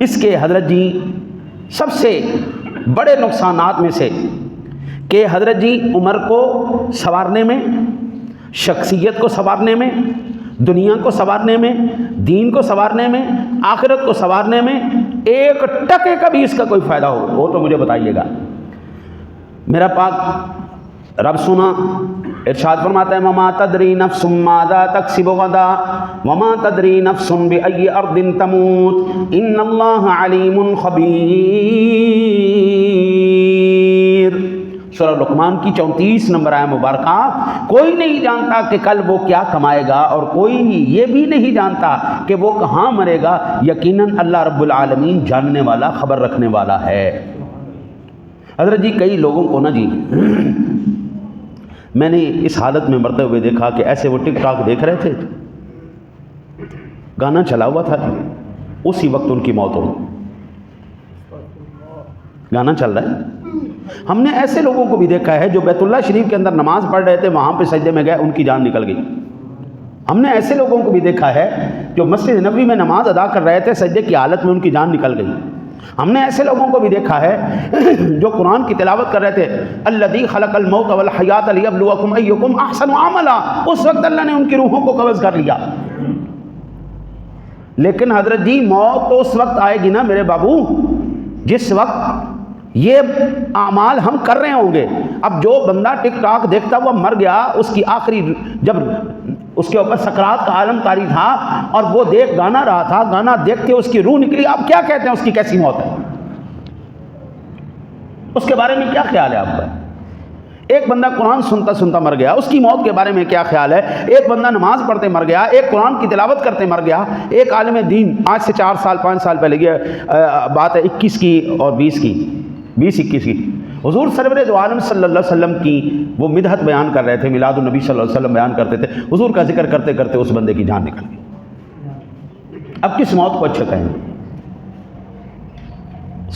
اس کے حضرت جی سب سے بڑے نقصانات میں سے کہ حضرت جی عمر کو سنوارنے میں، شخصیت کو سنوارنے میں، دنیا کو سنوارنے میں، دین کو سنوارنے میں، آخرت کو سنوارنے میں ایک ٹکے کا بھی اس کا کوئی فائدہ ہو وہ تو مجھے بتائیے گا۔ میرا پاک رب سنا ارشاد فرماتا ہے وَمَا تَدْرِي نَفْسٌ مَاذَا تَكْسِبُ غَدًا وَمَا تَدْرِي نَفْسٌ بِأَيِّ أَرْضٍ تَمُوتُ إِنَّ اللَّهَ عَلِيمٌ خَبِيرٌ۔ سورہ لقمان کی 34 نمبر آیہ مبارکہ۔ کوئی نہیں جانتا کہ کل وہ کیا کمائے گا، اور کوئی یہ بھی نہیں جانتا کہ وہ کہاں مرے گا، یقیناً اللہ رب العالمین جاننے والا، خبر رکھنے والا ہے۔ حضرت جی کئی لوگوں کو نا جی میں نے اس حالت میں مرتے ہوئے دیکھا کہ ایسے وہ ٹک ٹاک دیکھ رہے تھے، گانا چلا ہوا تھا، اسی وقت ان کی موت ہو گئی۔ گانا چل رہا ہے۔ ہم نے ایسے لوگوں کو بھی دیکھا ہے جو بیت اللہ شریف کے اندر نماز پڑھ رہے تھے، وہاں پہ سجدے میں گئے، ان کی جان نکل گئی۔ ہم نے ایسے لوگوں کو بھی دیکھا ہے جو مسجد نبوی میں نماز ادا کر رہے تھے، سجدے کی حالت میں ان کی جان نکل گئی۔ ہم نے ایسے لوگوں کو بھی دیکھا ہے جو قرآن کی تلاوت کر رہے تھے، الذی خلق الموت والحیات لیبلوکم ایکم احسن عملا، اس وقت اللہ نے ان کی روحوں کو قبض کر لیا۔ لیکن حضرت جی موت تو اس وقت آئے گی نا میرے بابو جس وقت یہ اعمال ہم کر رہے ہوں گے۔ اب جو بندہ ٹک ٹاک دیکھتا ہوا مر گیا، اس کی آخری جب اس کے اوپر سکرات کا عالم طاری تھا اور وہ دیکھ گانا رہا تھا، گانا دیکھ کے اس کی روح نکلی، آپ کیا کہتے ہیں اس کی کیسی موت ہے؟ اس کے بارے میں کیا خیال ہے آپ کا؟ ایک بندہ قرآن سنتا سنتا مر گیا، اس کی موت کے بارے میں کیا خیال ہے؟ ایک بندہ نماز پڑھتے مر گیا، ایک قرآن کی تلاوت کرتے مر گیا، ایک عالم دین آج سے 4 سال 5 سال پہلے یہ بات ہے 21 کی اور 20-21 کی، حضور سرور دو عالم صلی اللہ علیہ وسلم کی وہ مدحت بیان کر رہے تھے، میلاد النبی صلی اللہ علیہ وسلم بیان کرتے تھے، حضور کا ذکر کرتے کرتے اس بندے کی جان نکل گئی۔ اب کس موت کو اچھا کہیں گے؟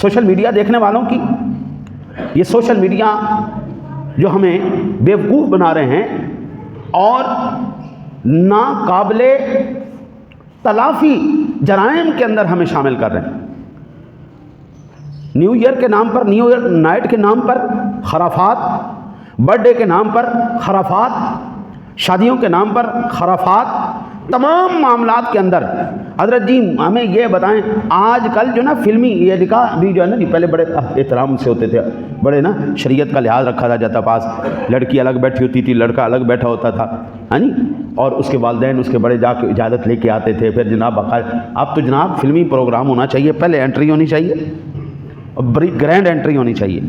سوشل میڈیا دیکھنے والوں کی، یہ سوشل میڈیا جو ہمیں بیوقوف بنا رہے ہیں اور ناقابل تلافی جرائم کے اندر ہمیں شامل کر رہے ہیں۔ نیو ایئر کے نام پر، نیو ایئر نائٹ کے نام پر خرافات، برتھ ڈے کے نام پر خرافات، شادیوں کے نام پر خرافات، تمام معاملات کے اندر حضرت جی ہمیں یہ بتائیں، آج کل جو نا فلمی یہ نکاح بھی جو ہے نا جی پہلے بڑے احترام سے ہوتے تھے، بڑے نا شریعت کا لحاظ رکھا جاتا پاس، لڑکی الگ بیٹھی ہوتی تھی، لڑکا الگ بیٹھا ہوتا تھا، ہاں جی، اور اس کے والدین اس کے بڑے جا کے اجازت لے کے آتے تھے، پھر جناب باقاعدہ اب تو جناب فلمی پروگرام ہونا چاہیے، پہلے انٹری ہونی چاہیے اور بڑی گرینڈ انٹری ہونی چاہیے،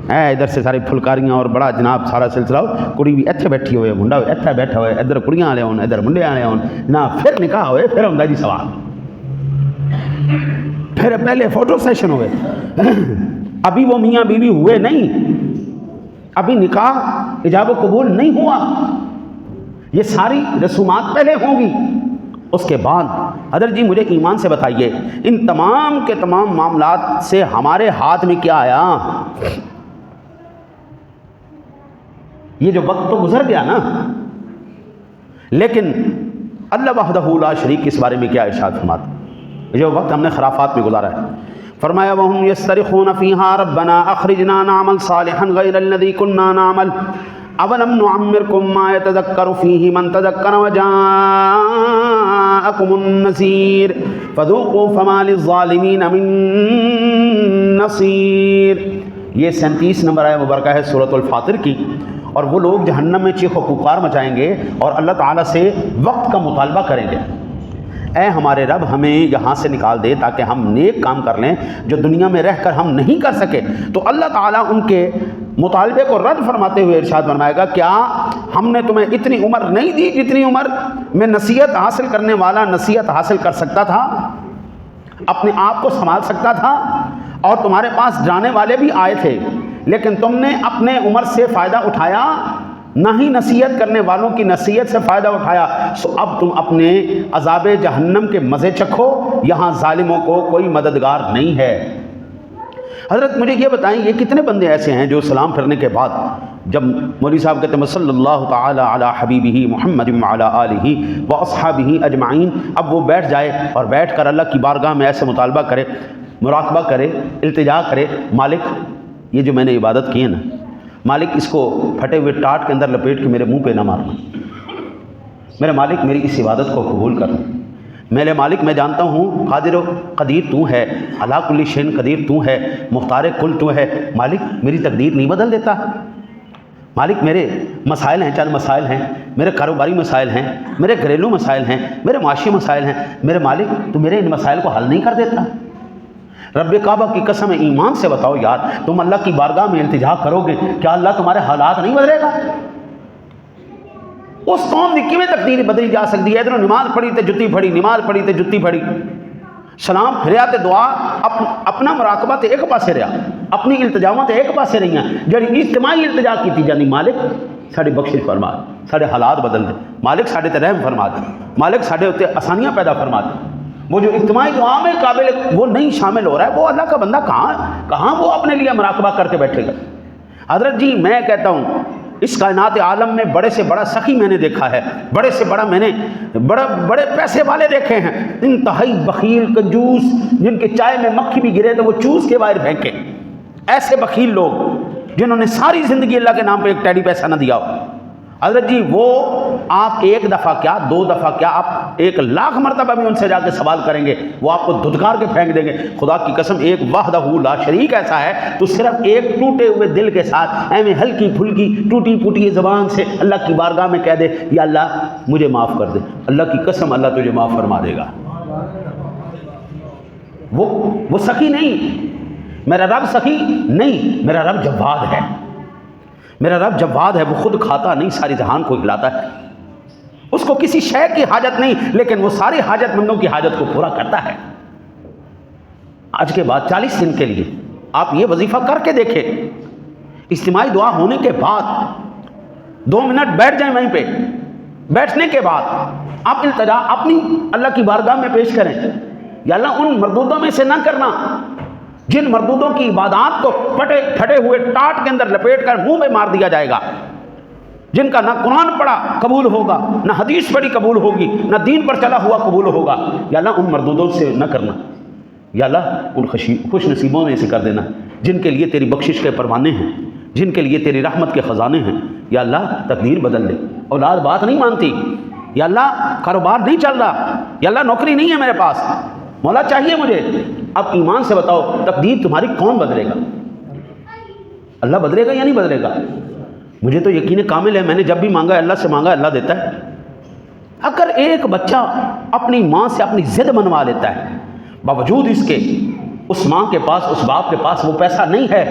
ادھر سے ساری پھلکاریاں اور بڑا جناب سارا سلسلہ ہو، کڑی بھی اتنے بیٹھی ہوئے، منڈا بھی اتنے بیٹھا ہوئے، ادھر کڑیاں والے ہون، ادھر منڈے والے ہون جناب، پھر نکاح ہوئے، پھر ہوں جی سوال، پھر پہلے فوٹو سیشن ہوئے، ابھی وہ میاں بیوی ہوئے نہیں، ابھی نکاح ایجاب و قبول نہیں ہوا، یہ ساری رسومات پہلے ہوں گی، اس کے بعد حضرت جی مجھے ایمان سے بتائیے ان تمام کے تمام معاملات سے ہمارے ہاتھ میں کیا آیا؟ یہ جو وقت تو گزر گیا نا، لیکن اللہ وحدہ لا شریک اس بارے میں کیا ارشاد فرماتا ہے؟ جو وقت ہم نے خرافات میں گزارا ہے، فرمایا وَهُمْ يَسْتَرِخُونَ فِيهَا رَبَّنَا أَخْرِجْنَا نَعْمَلْ صَالِحًا غَيْرَ الَّذِي كُنَّا نَعْمَلُ أَوَلَمْ نُعَمِّرْكُم مَّا يَتَذَكَّرُ فِيهِ مَن تَذَكَّرَ وَجَاءَكُمُ النَّذِيرُ فَذُوقُوا فَمَا لِلظَّالِمِينَ مِن نَّصِيرٍ۔ یہ 37 نمبر آیہ مبارکہ ہے سورۃ الفاطر کی، اور وہ لوگ جہنم میں چیخ و پکار مچائیں گے اور اللہ تعالیٰ سے وقت کا مطالبہ کریں گے، اے ہمارے رب ہمیں یہاں سے نکال دے تاکہ ہم نیک کام کر لیں جو دنیا میں رہ کر ہم نہیں کر سکے۔ تو اللہ تعالیٰ ان کے مطالبے کو رد فرماتے ہوئے ارشاد فرمائے گا، کیا ہم نے تمہیں اتنی عمر نہیں دی جتنی عمر میں نصیحت حاصل کرنے والا نصیحت حاصل کر سکتا تھا، اپنے آپ کو سنبھال سکتا تھا، اور تمہارے پاس جانے والے بھی آئے تھے، لیکن تم نے اپنے عمر سے فائدہ اٹھایا، نہ ہی نصیحت کرنے والوں کی نصیحت سے فائدہ اٹھایا، سو اب تم اپنے عذاب جہنم کے مزے چکھو، یہاں ظالموں کو کوئی مددگار نہیں ہے۔ حضرت مجھے یہ بتائیں، یہ کتنے بندے ایسے ہیں جو سلام پھرنے کے بعد جب مولوی صاحب کہتے ہیں صلی اللہ تعالی علی حبیبہ محمد وعلی آلہ واصحابہ اجمعین، اب وہ بیٹھ جائے اور بیٹھ کر اللہ کی بارگاہ میں ایسے مطالبہ کرے، مراقبہ کرے، التجا کرے، مالک یہ جو میں نے عبادت کی ہے نا، مالک اس کو پھٹے ہوئے ٹاٹ کے اندر لپیٹ کے میرے منہ پہ نہ مارنا، میرے مالک میری اس عبادت کو قبول کرنا، میرے مالک میں جانتا ہوں قادر و قدیر تو ہے، علی کل شیء قدیر تو ہے، مختار کل تو ہے، مالک میری تقدیر نہیں بدل دیتا، مالک میرے مسائل ہیں، چند مسائل ہیں، میرے کاروباری مسائل ہیں، میرے گھریلو مسائل ہیں، میرے معاشی مسائل ہیں، میرے مالک تو میرے ان مسائل کو حل نہیں کر دیتا؟ رب کعبہ کی قسم ایمان سے بتاؤ یار، تم اللہ کی بارگاہ میں التجا کرو گے، کیا اللہ تمہارے حالات نہیں بدلے گا؟ اس قوم کی کیویں تقدیر بدلی جا سکتی ہے؟ ادھر نماز پڑھی تے جتی پھڑی، نماز پڑھی تے جتی پھڑی، سلام پھریا تے دعا، اپنا مراقبہ تے ایک پاسے رہا، اپنی التجاواں تے ایک پاسے رہی ہیں، جڑی اجتماعی التجا کیتی جانی، مالک ساڈی بخشش فرما، ساڈے حالات بدل دے، مالک ساڈے تے رحم فرما دے، مالک ساڈے اوتے آسانیاں پیدا فرما دے۔ وہ جو اجتماعی دعا میں قابل وہ نہیں شامل ہو رہا ہے، وہ اللہ کا بندہ کہاں وہ اپنے لیے مراقبہ کر کے بیٹھے گا؟ حضرت جی میں کہتا ہوں اس کائنات عالم میں بڑے سے بڑا سخی میں نے دیکھا ہے، بڑے سے بڑا میں نے بڑے پیسے والے دیکھے ہیں، انتہائی بخیل کنجوس، جن کے چائے میں مکھی بھی گرے تو وہ چوس کے باہر پھینکے، ایسے بخیل لوگ جنہوں نے ساری زندگی اللہ کے نام پہ ایک ٹیڈی پیسہ نہ دیا ہو۔ حضرت جی وہ آپ ایک دفعہ کیا، دو دفعہ کیا، آپ 1,00,000 مرتبہ بھی ان سے جا کے سوال کریں گے، وہ آپ کو دھتکار کے پھینک دیں گے۔ خدا کی قسم ایک وحدہ لا شریک ایسا ہے، تو صرف ایک ٹوٹے ہوئے دل کے ساتھ ایویں ہلکی پھلکی ٹوٹی پوٹی زبان سے اللہ کی بارگاہ میں کہہ دے یا اللہ مجھے معاف کر دے، اللہ کی قسم اللہ تجھے معاف فرما دے گا۔ وہ سخی نہیں، میرا رب سخی نہیں، میرا رب جواد ہے، میرا رب جواد ہے، وہ خود کھاتا نہیں، ساری جہان کو کھلاتا ہے، اس کو کسی شے کی حاجت نہیں، لیکن وہ سارے حاجت مندوں کی حاجت کو پورا کرتا ہے۔ آج کے بعد 40 دن کے لیے آپ یہ وظیفہ کر کے دیکھیں، اجتماعی دعا ہونے کے بعد 2 منٹ بیٹھ جائیں وہیں پہ، بیٹھنے کے بعد آپ التجا اپنی اللہ کی بارگاہ میں پیش کریں، یا اللہ ان مردودوں میں سے نہ کرنا جن مردودوں کی عبادات کو پھٹے ہوئے ٹاٹ کے اندر لپیٹ کر منہ میں مار دیا جائے گا، جن کا نہ قرآن پڑھا قبول ہوگا، نہ حدیث پڑھی قبول ہوگی، نہ دین پر چلا ہوا قبول ہوگا، یا اللہ ان مردودوں سے نہ کرنا، یا اللہ ان خوش نصیبوں میں سے کر دینا جن کے لیے تیری بخشش کے پروانے ہیں، جن کے لیے تیری رحمت کے خزانے ہیں۔ یا اللہ تقدیر بدل دے، اولاد بات نہیں مانتی، یا اللہ کاروبار نہیں چل رہا، یا اللہ نوکری نہیں ہے میرے پاس، مولا چاہیے مجھے۔ اب ایمان سے بتاؤ تقدیر تمہاری کون بدلے گا؟ اللہ بدلے گا یا نہیں بدلے گا؟ مجھے تو یقین کامل ہے، میں نے جب بھی مانگا اللہ سے مانگا، اللہ دیتا ہے۔ اگر ایک بچہ اپنی ماں سے اپنی ضد منوا لیتا ہے، باوجود اس کے اس ماں کے پاس، اس باپ کے پاس وہ پیسہ نہیں ہے،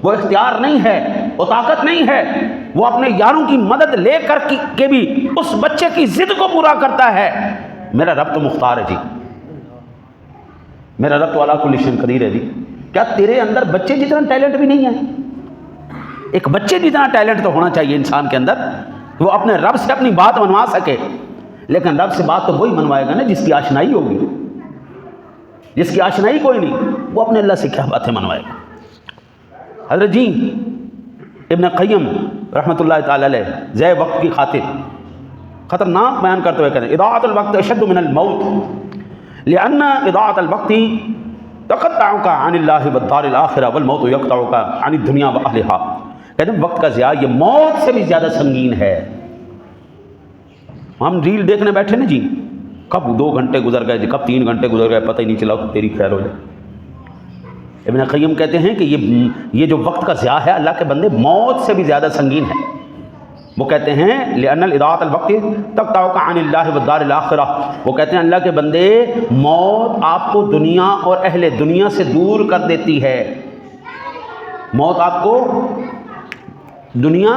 وہ اختیار نہیں ہے، وہ طاقت نہیں ہے، وہ اپنے یاروں کی مدد لے کر کے بھی اس بچے کی ضد کو پورا کرتا ہے، میرا رب تو مختار ہے جی، میرا رب تو علی کل شیء قدیر ہے جی۔ کیا تیرے اندر بچے جتنا ٹیلنٹ بھی نہیں ہے؟ ایک بچے جتنا ٹیلنٹ تو ہونا چاہیے انسان کے اندر، وہ اپنے رب سے اپنی بات منوا سکے، لیکن رب سے بات تو وہی منوائے گا نا جس کی آشنائی ہوگی، جس کی آشنائی کوئی نہیں، وہ اپنے اللہ سے کیا باتیں منوائے گا؟ حضرت جی ابن قیم رحمۃ اللہ تعالی علیہ ضیع وقت کی خاطر خطرناک بیان کرتے ہوئے کہتے ہیں اضاعۃ الوقت اشد من الموت لأن اضاعۃ الوقت تقطعك عن اللہ والدار الآخرہ والموت یقطعك عن الدنیا واہلها۔ کہتے ہیں وقت کا ضیاع یہ موت سے بھی زیادہ سنگین ہے۔ ہم ریل دیکھنے بیٹھے نا جی، کب 2 گھنٹے گزر گئے، کب 3 گھنٹے گزر گئے، پتہ ہی نہیں چلا، تیری خیر ہو جائے۔ ابن قیم کہتے ہیں کہ یہ جو وقت کا ضیاع ہے اللہ کے بندے موت سے بھی زیادہ سنگین ہے۔ وہ کہتے ہیں لأن اضاعۃ الوقت تقطعك عن اللہ والدار الآخرہ، وہ کہتے ہیں اللہ کے بندے موت آپ کو دنیا اور اہل دنیا سے دور کر دیتی ہے، موت آپ کو دنیا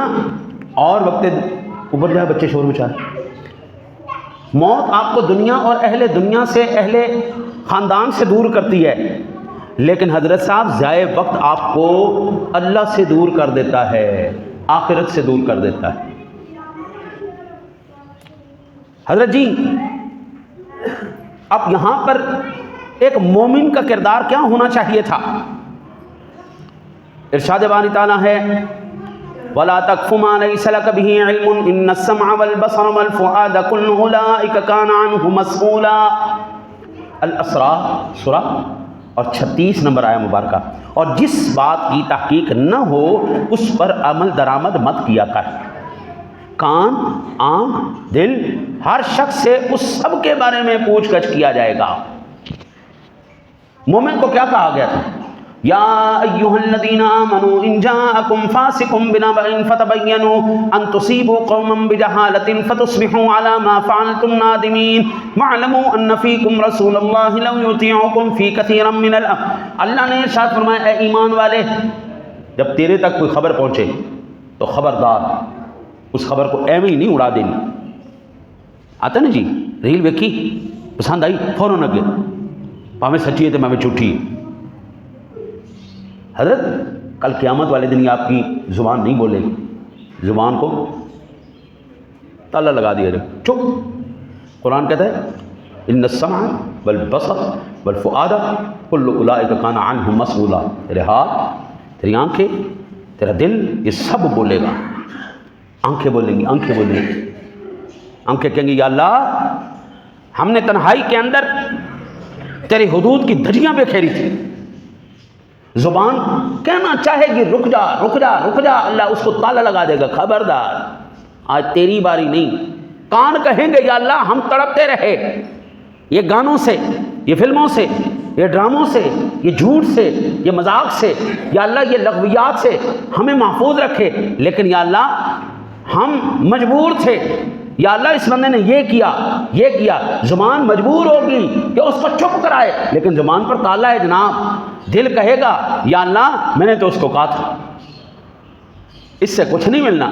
اور وقت اوپر جائے بچے شور مچا رہے، موت آپ کو دنیا اور اہل دنیا سے، اہل خاندان سے دور کرتی ہے، لیکن حضرت صاحب ضائع وقت آپ کو اللہ سے دور کر دیتا ہے، آخرت سے دور کر دیتا ہے۔ حضرت جی اب یہاں پر ایک مومن کا کردار کیا ہونا چاہیے تھا؟ ارشاد باری تعالیٰ ہے ولا تقف ما ليس لك به علم ان السمع والبصر والفؤاد كل اولئك كان عنه مسؤولا. الاسراء سورہ اور 36 نمبر آیہ مبارکہ. اور جس بات کی تحقیق نہ ہو اس پر عمل درآمد مت کیا کر. کان، آنکھ، دل، ہر شخص سے اس سب کے بارے میں پوچھ گچھ کیا جائے گا. مومن کو کیا کہا گیا تھا؟ یا ایھا الذین آمنوا ان جاءکم فاسق بنبأ فتبینوا ان تصیبوا قوما بجہالۃ فتصبحوا علی ما فعلتم نادمین واعلموا ان فیکم رسول اللہ لو یطیعکم فی کثیر من الامر. اللہ نے ارشاد فرمایا اے ایمان والے، جب تیرے تک کوئی خبر پہنچے تو خبردار اس خبر کو ایویں ہی نہیں اڑا دینی. آتا نا جی، ریل ویکھی پسند آئی فوراً اگے، پاویں سچی ہے تو میں جھوٹی ہے. حضرت کل قیامت والے دن یہ آپ کی زبان نہیں بولے گی، زبان کو تالا لگا دیا جائے، چپ. قرآن کہتا ہے ان السمع والبصر والفؤاد کل اولئک کان عنہ مسؤولا. تیرے ہاتھ، تیری آنکھیں، تیرا دل، یہ سب بولے گا. آنکھیں بولیں گی، آنکھیں بولیں گی. آنکھیں کہیں گی یا اللہ ہم نے تنہائی کے اندر تیری حدود کی دھجیاں بکھیری تھی. زبان کہنا چاہے گی رک جا رک جا رک جا، اللہ اس کو تالا لگا دے گا، خبردار آج تیری باری نہیں. کان کہیں گے یا اللہ ہم تڑپتے رہے یہ گانوں سے، یہ فلموں سے، یہ ڈراموں سے، یہ جھوٹ سے، یہ مذاق سے، یا اللہ یہ لغویات سے ہمیں محفوظ رکھے، لیکن یا اللہ ہم مجبور تھے، یا اللہ اس بندے نے یہ کیا یہ کیا. زبان مجبور ہوگی کہ اس کو چپ کرائے، لیکن زبان پر تالا ہے جناب. دل کہے گا یا اللہ میں نے تو اس کو کہا تھا، اس سے کچھ نہیں ملنا،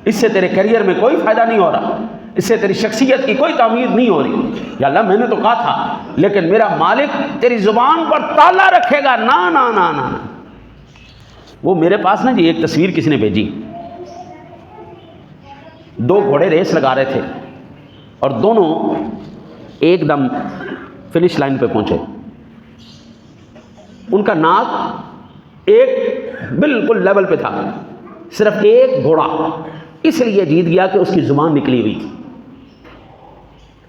اس سے تیرے کیریئر میں کوئی فائدہ نہیں ہو رہا، اس سے تیری شخصیت کی کوئی تعمیر نہیں ہو رہی. یا اللہ میں نے تو کہا تھا، لیکن میرا مالک تیری زبان پر تالا رکھے گا. نا نا نا نا. وہ میرے پاس نا جی ایک تصویر کسی نے بھیجی، دو گھوڑے ریس لگا رہے تھے اور دونوں ایک دم فنش لائن پہ پہنچے. ان کا ناک ایک بالکل لیول پہ تھا، صرف ایک گھوڑا اس لیے جیت گیا کہ اس کی زبان نکلی ہوئی تھی.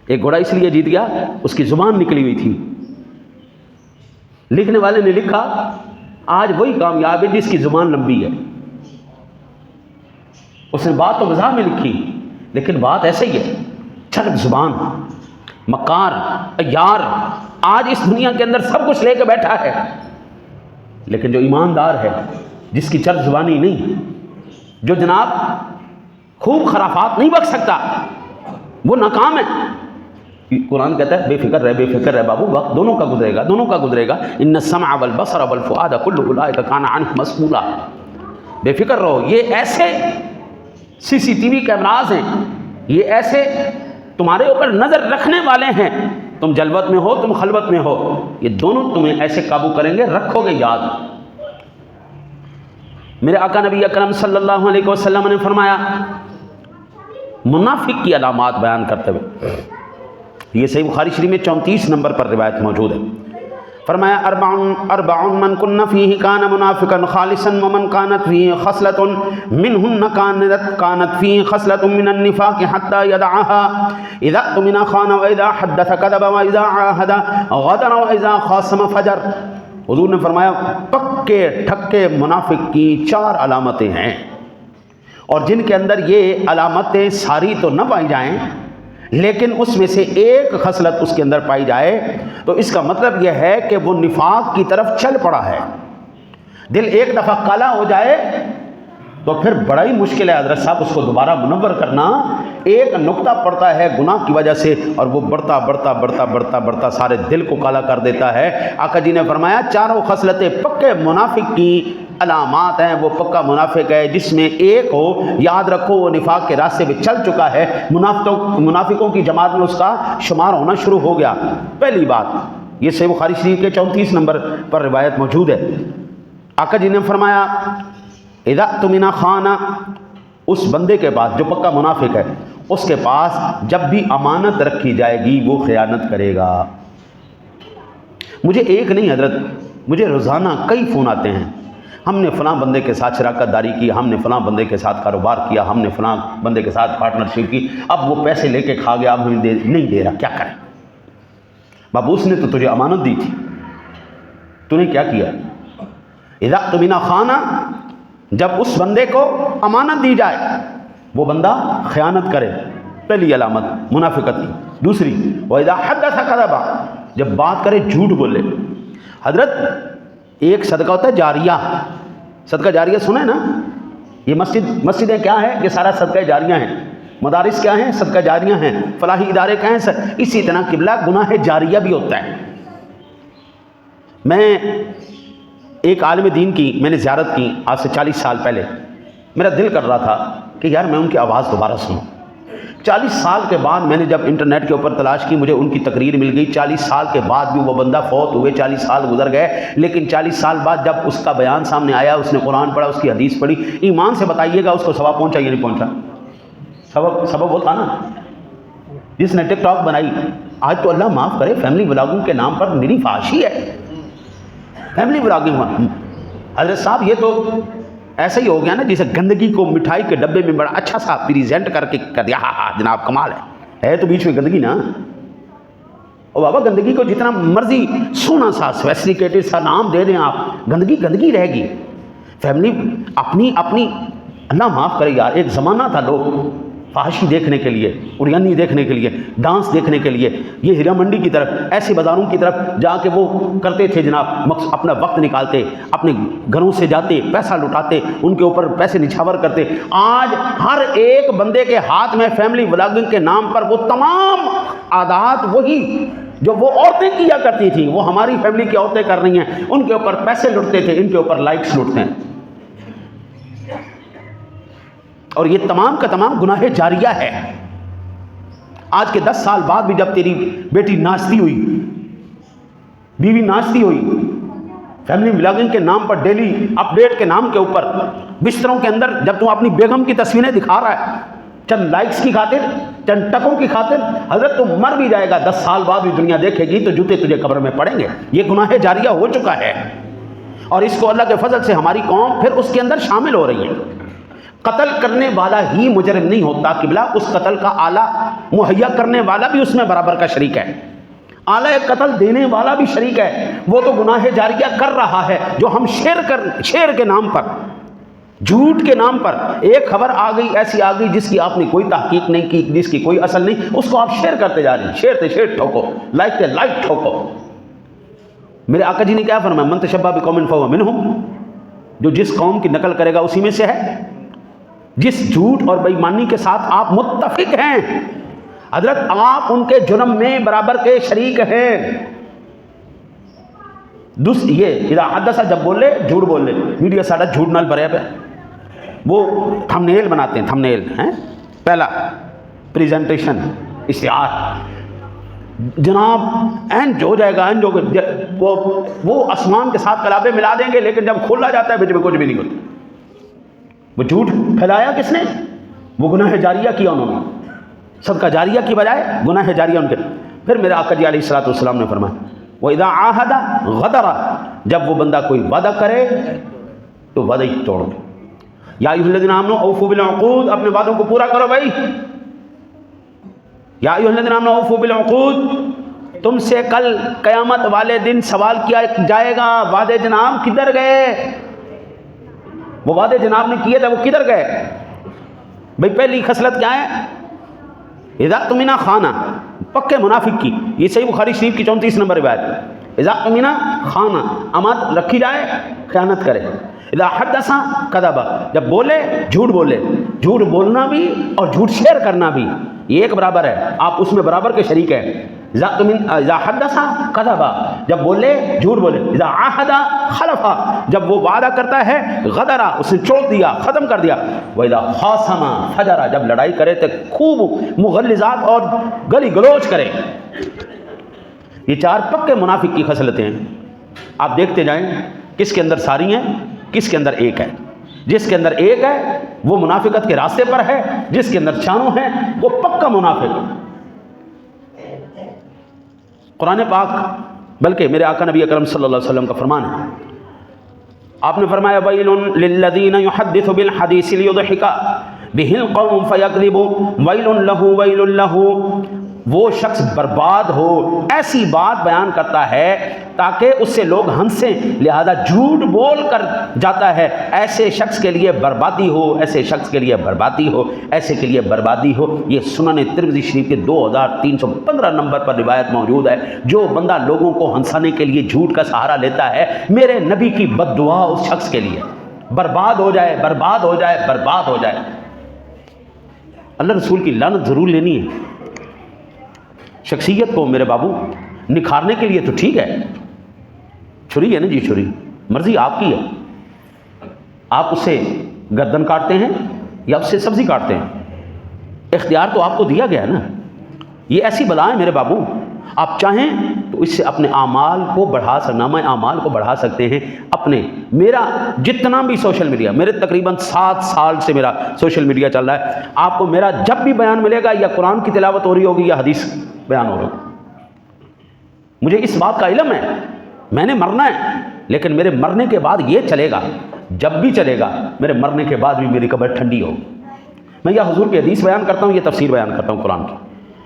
ایک گھوڑا اس لیے جیت گیا اس کی زبان نکلی ہوئی تھی. لکھنے والے نے لکھا آج وہی کامیاب ہے جس کی زبان لمبی ہے. اس نے بات تو مزاح میں لکھی لیکن بات ایسے ہی ہے. چھٹ زبان، مکار، عیار آج اس دنیا کے اندر سب کچھ لے کے بیٹھا ہے، لیکن جو ایماندار ہے، جس کی چرب زبانی نہیں، جو جناب خوب خرافات نہیں بک سکتا، وہ ناکام ہے. قرآن کہتا ہے بے فکر رہ بے فکر رہ بابو، وقت دونوں کا گزرے گا دونوں کا گزرے گا. ان السمع والبصر والفؤاد کل اولئک کان عنہ مسؤولا. بے فکر رہو. یہ ایسے سی سی ٹی وی کیمراز ہیں، یہ ایسے تمہارے اوپر نظر رکھنے والے ہیں. تم جلوت میں ہو تم خلوت میں ہو، یہ دونوں تمہیں ایسے قابو کریں گے، رکھو گے یاد. میرے آقا نبی اکرم صلی اللہ علیہ وسلم نے فرمایا منافق کی علامات بیان کرتے ہوئے، یہ صحیح بخاری شریف میں 34 نمبر پر روایت موجود ہے. فرمایا اربع من کن فیہ کان منافقا خالصا ومن کانت فیہ خصلۃ منہن کانت فیہ خصلۃ من النفاق حتی یدعها اذا اؤتمن خان واذا حدث کذب واذا عاہد غدر واذا خاصم فجر. حضور نے فرمایا پکے ٹھکے منافق کی 4 علامتیں ہیں، اور جن کے اندر یہ علامتیں ساری تو نہ پائی جائیں لیکن اس میں سے ایک خصلت اس کے اندر پائی جائے تو اس کا مطلب یہ ہے کہ وہ نفاق کی طرف چل پڑا ہے. دل ایک دفعہ کالا ہو جائے تو پھر بڑا ہی مشکل ہے حضرت صاحب اس کو دوبارہ منور کرنا. ایک نقطہ پڑتا ہے گناہ کی وجہ سے اور وہ بڑھتا بڑھتا بڑھتا بڑھتا بڑھتا سارے دل کو کالا کر دیتا ہے. آقا جی نے فرمایا 4 خصلتیں پکے منافق کی علامات ہیں. وہ پکا منافق ہے جس میں ایک ہو، یاد رکھو وہ نفاق کے راستے پہ چل چکا ہے، منافقوں کی جماعت میں اس کا شمار ہونا شروع ہو گیا. پہلی بات یہ صحیح بخاری شریف کے 34 نمبر پر روایت موجود ہے. آقا جی نے فرمایا اذا اؤتمن خان، اس بندے کے پاس جو پکا منافق ہے اس کے پاس جب بھی امانت رکھی جائے گی وہ خیانت کرے گا. مجھے ایک نہیں حضرت، مجھے روزانہ کئی فون آتے ہیں. ہم نے فلاں بندے کے ساتھ شراکت داری کی، ہم نے فلاں بندے کے ساتھ کاروبار کیا، ہم نے فلاں بندے کے ساتھ پارٹنرشپ کی، اب وہ پیسے لے کے کھا گیا، اب ہمیں نہیں دے رہا، کیا کریں؟ بابو اس نے تو تجھے امانت دی تھی، تو نے کیا کیا؟ اذا اؤتمن خان، جب اس بندے کو امانت دی جائے وہ بندہ خیانت کرے، پہلی علامت منافقت کی۔ دوسری وَإِذَا حَدَّثَ كَذَبَ، جب بات کرے جھوٹ بولے۔ حضرت ایک صدقہ ہوتا ہے جاریہ، صدقہ جاریہ سنا ہے نا؟ یہ مسجدیں کیا ہیں؟ یہ سارا صدقہ جاریہ ہیں، مدارس کیا ہیں؟ صدقہ جاریہ ہیں، فلاحی ادارے کیا ہیں سر؟ اسی طرح قبلہ گناہ جاریہ بھی ہوتا ہے۔ میں ایک عالم دین کی میں نے زیارت کی آج سے 40 سال پہلے، میرا دل کر رہا تھا کہ یار میں ان کی آواز دوبارہ سنوں۔ 40 سال کے بعد میں نے جب انٹرنیٹ کے اوپر تلاش کی، مجھے ان کی تقریر مل گئی۔ 40 سال کے بعد بھی وہ بندہ فوت ہوئے، 40 سال گزر گئے، لیکن 40 سال بعد جب اس کا بیان سامنے آیا، اس نے قرآن پڑھا، اس کی حدیث پڑھی، ایمان سے بتائیے گا اس کو ثواب پہنچا یا نہیں پہنچا؟ سبب وہ تھا نا جس نے ٹک ٹاک بنائی۔ آج تو اللہ معاف کرے فیملی بلاگنگ کے نام پر میری فحاشی ہے، فیملی بلاگنگ۔ حضرت صاحب یہ تو ایسا ہی ہو گیا نا جیسے گندگی کو مٹھائی کے ڈبے میں بڑا اچھا سا پریزنٹ کر کے کر دیا، ہاں جناب کمال ہے تو بیچ میں گندگی نا۔ اور بابا گندگی کو جتنا مرضی سونا سا سویسٹیکیٹڈ سا نام دے دیں آپ، گندگی رہے گی۔ فیملی اپنی اللہ معاف کرے یار، ایک زمانہ تھا لوگ فحاشی دیکھنے کے لیے، اڑیانی دیکھنے کے لیے، ڈانس دیکھنے کے لیے، یہ ہیرا منڈی کی طرف، ایسے بازاروں کی طرف جا کے وہ کرتے تھے جناب، اپنا وقت نکالتے، اپنے گھروں سے جاتے، پیسہ لٹاتے، ان کے اوپر پیسے نچھاور کرتے۔ آج ہر ایک بندے کے ہاتھ میں فیملی ولاگنگ کے نام پر وہ تمام عادات وہی جو وہ عورتیں کیا کرتی تھیں، وہ ہماری فیملی کی عورتیں کر رہی ہیں، ان کے اوپر پیسے لٹتے تھے، ان کے اوپر لائکس لٹتے ہیں۔ اور یہ تمام کا تمام گناہ جاریہ ہے۔ آج کے 10 سال بعد بھی جب تیری بیٹی ناچتی ہوئی، بیوی ناچتی ہوئی، فیملی ولاگنگ کے نام پر ڈیلی اپ ڈیٹ کے نام کے اوپر بستروں کے اندر جب تم اپنی بیگم کی تصویریں دکھا رہا ہے چند لائکس کی خاطر، چند ٹکوں کی خاطر، حضرت تم مر بھی جائے گا، 10 سال بعد بھی دنیا دیکھے گی تو جوتے تجھے قبر میں پڑیں گے۔ یہ گناہ جاریہ ہو چکا ہے، اور اس کو اللہ کے فضل سے ہماری قوم پھر اس کے اندر شامل ہو رہی ہے۔ قتل کرنے والا ہی مجرم نہیں ہوتا قبلہ، اس قتل کا آلہ مہیا کرنے والا بھی اس میں برابر کا شریک ہے، آلہ قتل دینے والا بھی شریک ہے۔ وہ تو گناہ جاریہ کر رہا ہے جو ہم شعر کے نام پر، جھوٹ کے نام پر، ایک خبر آ گئی ایسی آ گئی جس کی آپ نے کوئی تحقیق نہیں کی، جس کی کوئی اصل نہیں، اس کو آپ شیئر کرتے جا رہے ہیں، شیئر تے شیئر ٹھوکو، لائک تے لائک ٹھوکو۔ میرے آقا جی نے کیا فرمایا؟ من تشبہ بقوم فہو منہم، جو جس قوم کی نقل کرے گا اسی میں سے ہے۔ جس جھوٹ اور بے ایمانی کے ساتھ آپ متفق ہیں، حضرت آپ ان کے جرم میں برابر کے شریک ہیں۔ یہ اذا حدث، جب بولے جھوٹ بول لے، میڈیا ساڈا جھوٹ نال بھریا پہ، وہ تھمنیل بناتے ہیں، تھمنیل ہیں، پہلا پریزنٹیشن اشتہار، جناب اینج ہو جائے گا، اینج ہو، وہ آسمان کے ساتھ کلابے ملا دیں گے، لیکن جب کھولا جاتا ہے بیچ میں کچھ بھی نہیں ہوتا۔ وہ جھوٹ پھیلایا کس نے؟ وہ گناہ جاریہ کیا انہوں نے، صدقہ جاریہ کی بجائے گناہ جاریہ ان کے۔ پھر میرے آقا جی علیہ الصلوۃ والسلام نے فرمایا وَإِذَا عَاهَدَ غَدَرَ، جب وہ بندہ کوئی وعدہ کرے تو وعدہ ہی توڑ دے۔ یا ایھا الذین آمنوا اوفوا بالعقود، اپنے وعدوں کو پورا کرو بھائی۔ یا ایھا الذین آمنوا اوفوا بالعقود، تم سے کل قیامت والے دن سوال کیا جائے گا، وعدے جناب کدھر گئے؟ وہ وعدے جناب نے کیے تھے وہ کدھر گئے؟ بھئی پہلی خصلت کیا ہے؟ اذا اؤتمن خان، پکے منافق کی، یہ صحیح بخاری شریف کی 34 نمبر روایت۔ اذا اؤتمن خان، امانت رکھی جائے خیانت کرے۔ اذا حدث کذب، جب بولے جھوٹ بولے، جھوٹ بولنا بھی اور جھوٹ شیئر کرنا بھی یہ ایک برابر ہے، آپ اس میں برابر کے شریک ہیں۔ اذا حدث کذب، جب بولے جھوٹ بولے۔ اذا عاہد خلف، جب وہ وعدہ کرتا ہے غدر، اس نے چھوڑ دیا، ختم کر دیا۔ وَإِذَا خَاصَمَ فَجَرَ، جب لڑائی کرے تو خوب مغلظات اور گلی گلوچ کرے۔ یہ 4 پکے منافق کی خصلتیں ہیں، آپ دیکھتے جائیں کس کے اندر ساری ہیں، کس کے اندر ایک ہے۔ جس کے اندر ایک ہے وہ منافقت کے راستے پر ہے، جس کے اندر چاروں ہیں وہ پکا منافق۔ قرآن پاک، بلکہ میرے آقا نبی اکرم صلی اللہ علیہ وسلم کا فرمان ہے، آپ نے فرمایا ویل للذین یحدث بالحدیث لیضحک بہ القوم فیکذب ویل لہ ویل لہ، وہ شخص برباد ہو ایسی بات بیان کرتا ہے تاکہ اس سے لوگ ہنسیں، لہذا جھوٹ بول کر جاتا ہے، ایسے شخص کے لیے بربادی ہو، ایسے شخص کے لیے بربادی ہو، ایسے کے لیے بربادی ہو۔ یہ سنن ترمذی شریف کے 2315 نمبر پر روایت موجود ہے۔ جو بندہ لوگوں کو ہنسانے کے لیے جھوٹ کا سہارا لیتا ہے، میرے نبی کی بد دعا اس شخص کے لیے، برباد ہو جائے، برباد ہو جائے، برباد ہو جائے۔ اللہ رسول کی لعنت ضرور لینی ہے۔ شخصیت کو میرے بابو نکھارنے کے لیے تو ٹھیک ہے، چھری ہے نا جی، چھری مرضی آپ کی ہے، آپ اس سے گردن کاٹتے ہیں یا اس سے سبزی کاٹتے ہیں، اختیار تو آپ کو دیا گیا ہے نا۔ یہ ایسی بلائیں میرے بابو، آپ چاہیں تو اس سے اپنے اعمال کو بڑھا سکتے، نامہ اعمال کو بڑھا سکتے ہیں۔ اپنے میرا جتنا بھی سوشل میڈیا، میرے تقریباً 7 سال سے میرا سوشل میڈیا چل رہا ہے، آپ کو میرا جب بھی بیان ملے گا یا قرآن کی تلاوت ہو رہی ہوگی یا حدیث بیان ہو رہا ہوگا، مجھے اس بات کا علم ہے، میں نے مرنا ہے، لیکن میرے مرنے کے بعد یہ چلے گا، جب بھی چلے گا، میرے مرنے کے بعد بھی میری قبر ٹھنڈی ہوگی۔ میں یا حضور کی حدیث بیان کرتا ہوں، یہ تفسیر بیان کرتا ہوں قرآن کی،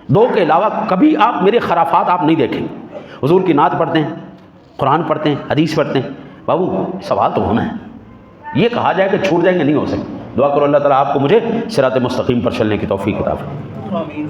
دو کے علاوہ کبھی آپ میرے خرافات آپ نہیں دیکھیں۔ حضور کی نعت پڑھتے ہیں، قرآن پڑھتے ہیں، حدیث پڑھتے ہیں، بابو سوال تو ہونا ہے۔ یہ کہا جائے کہ چھوٹ جائیں گے، نہیں ہو سکے۔ دعا کرو اللہ تعالیٰ آپ کو مجھے صراط مستقیم پر چلنے کی توفیق عطا فرمائے۔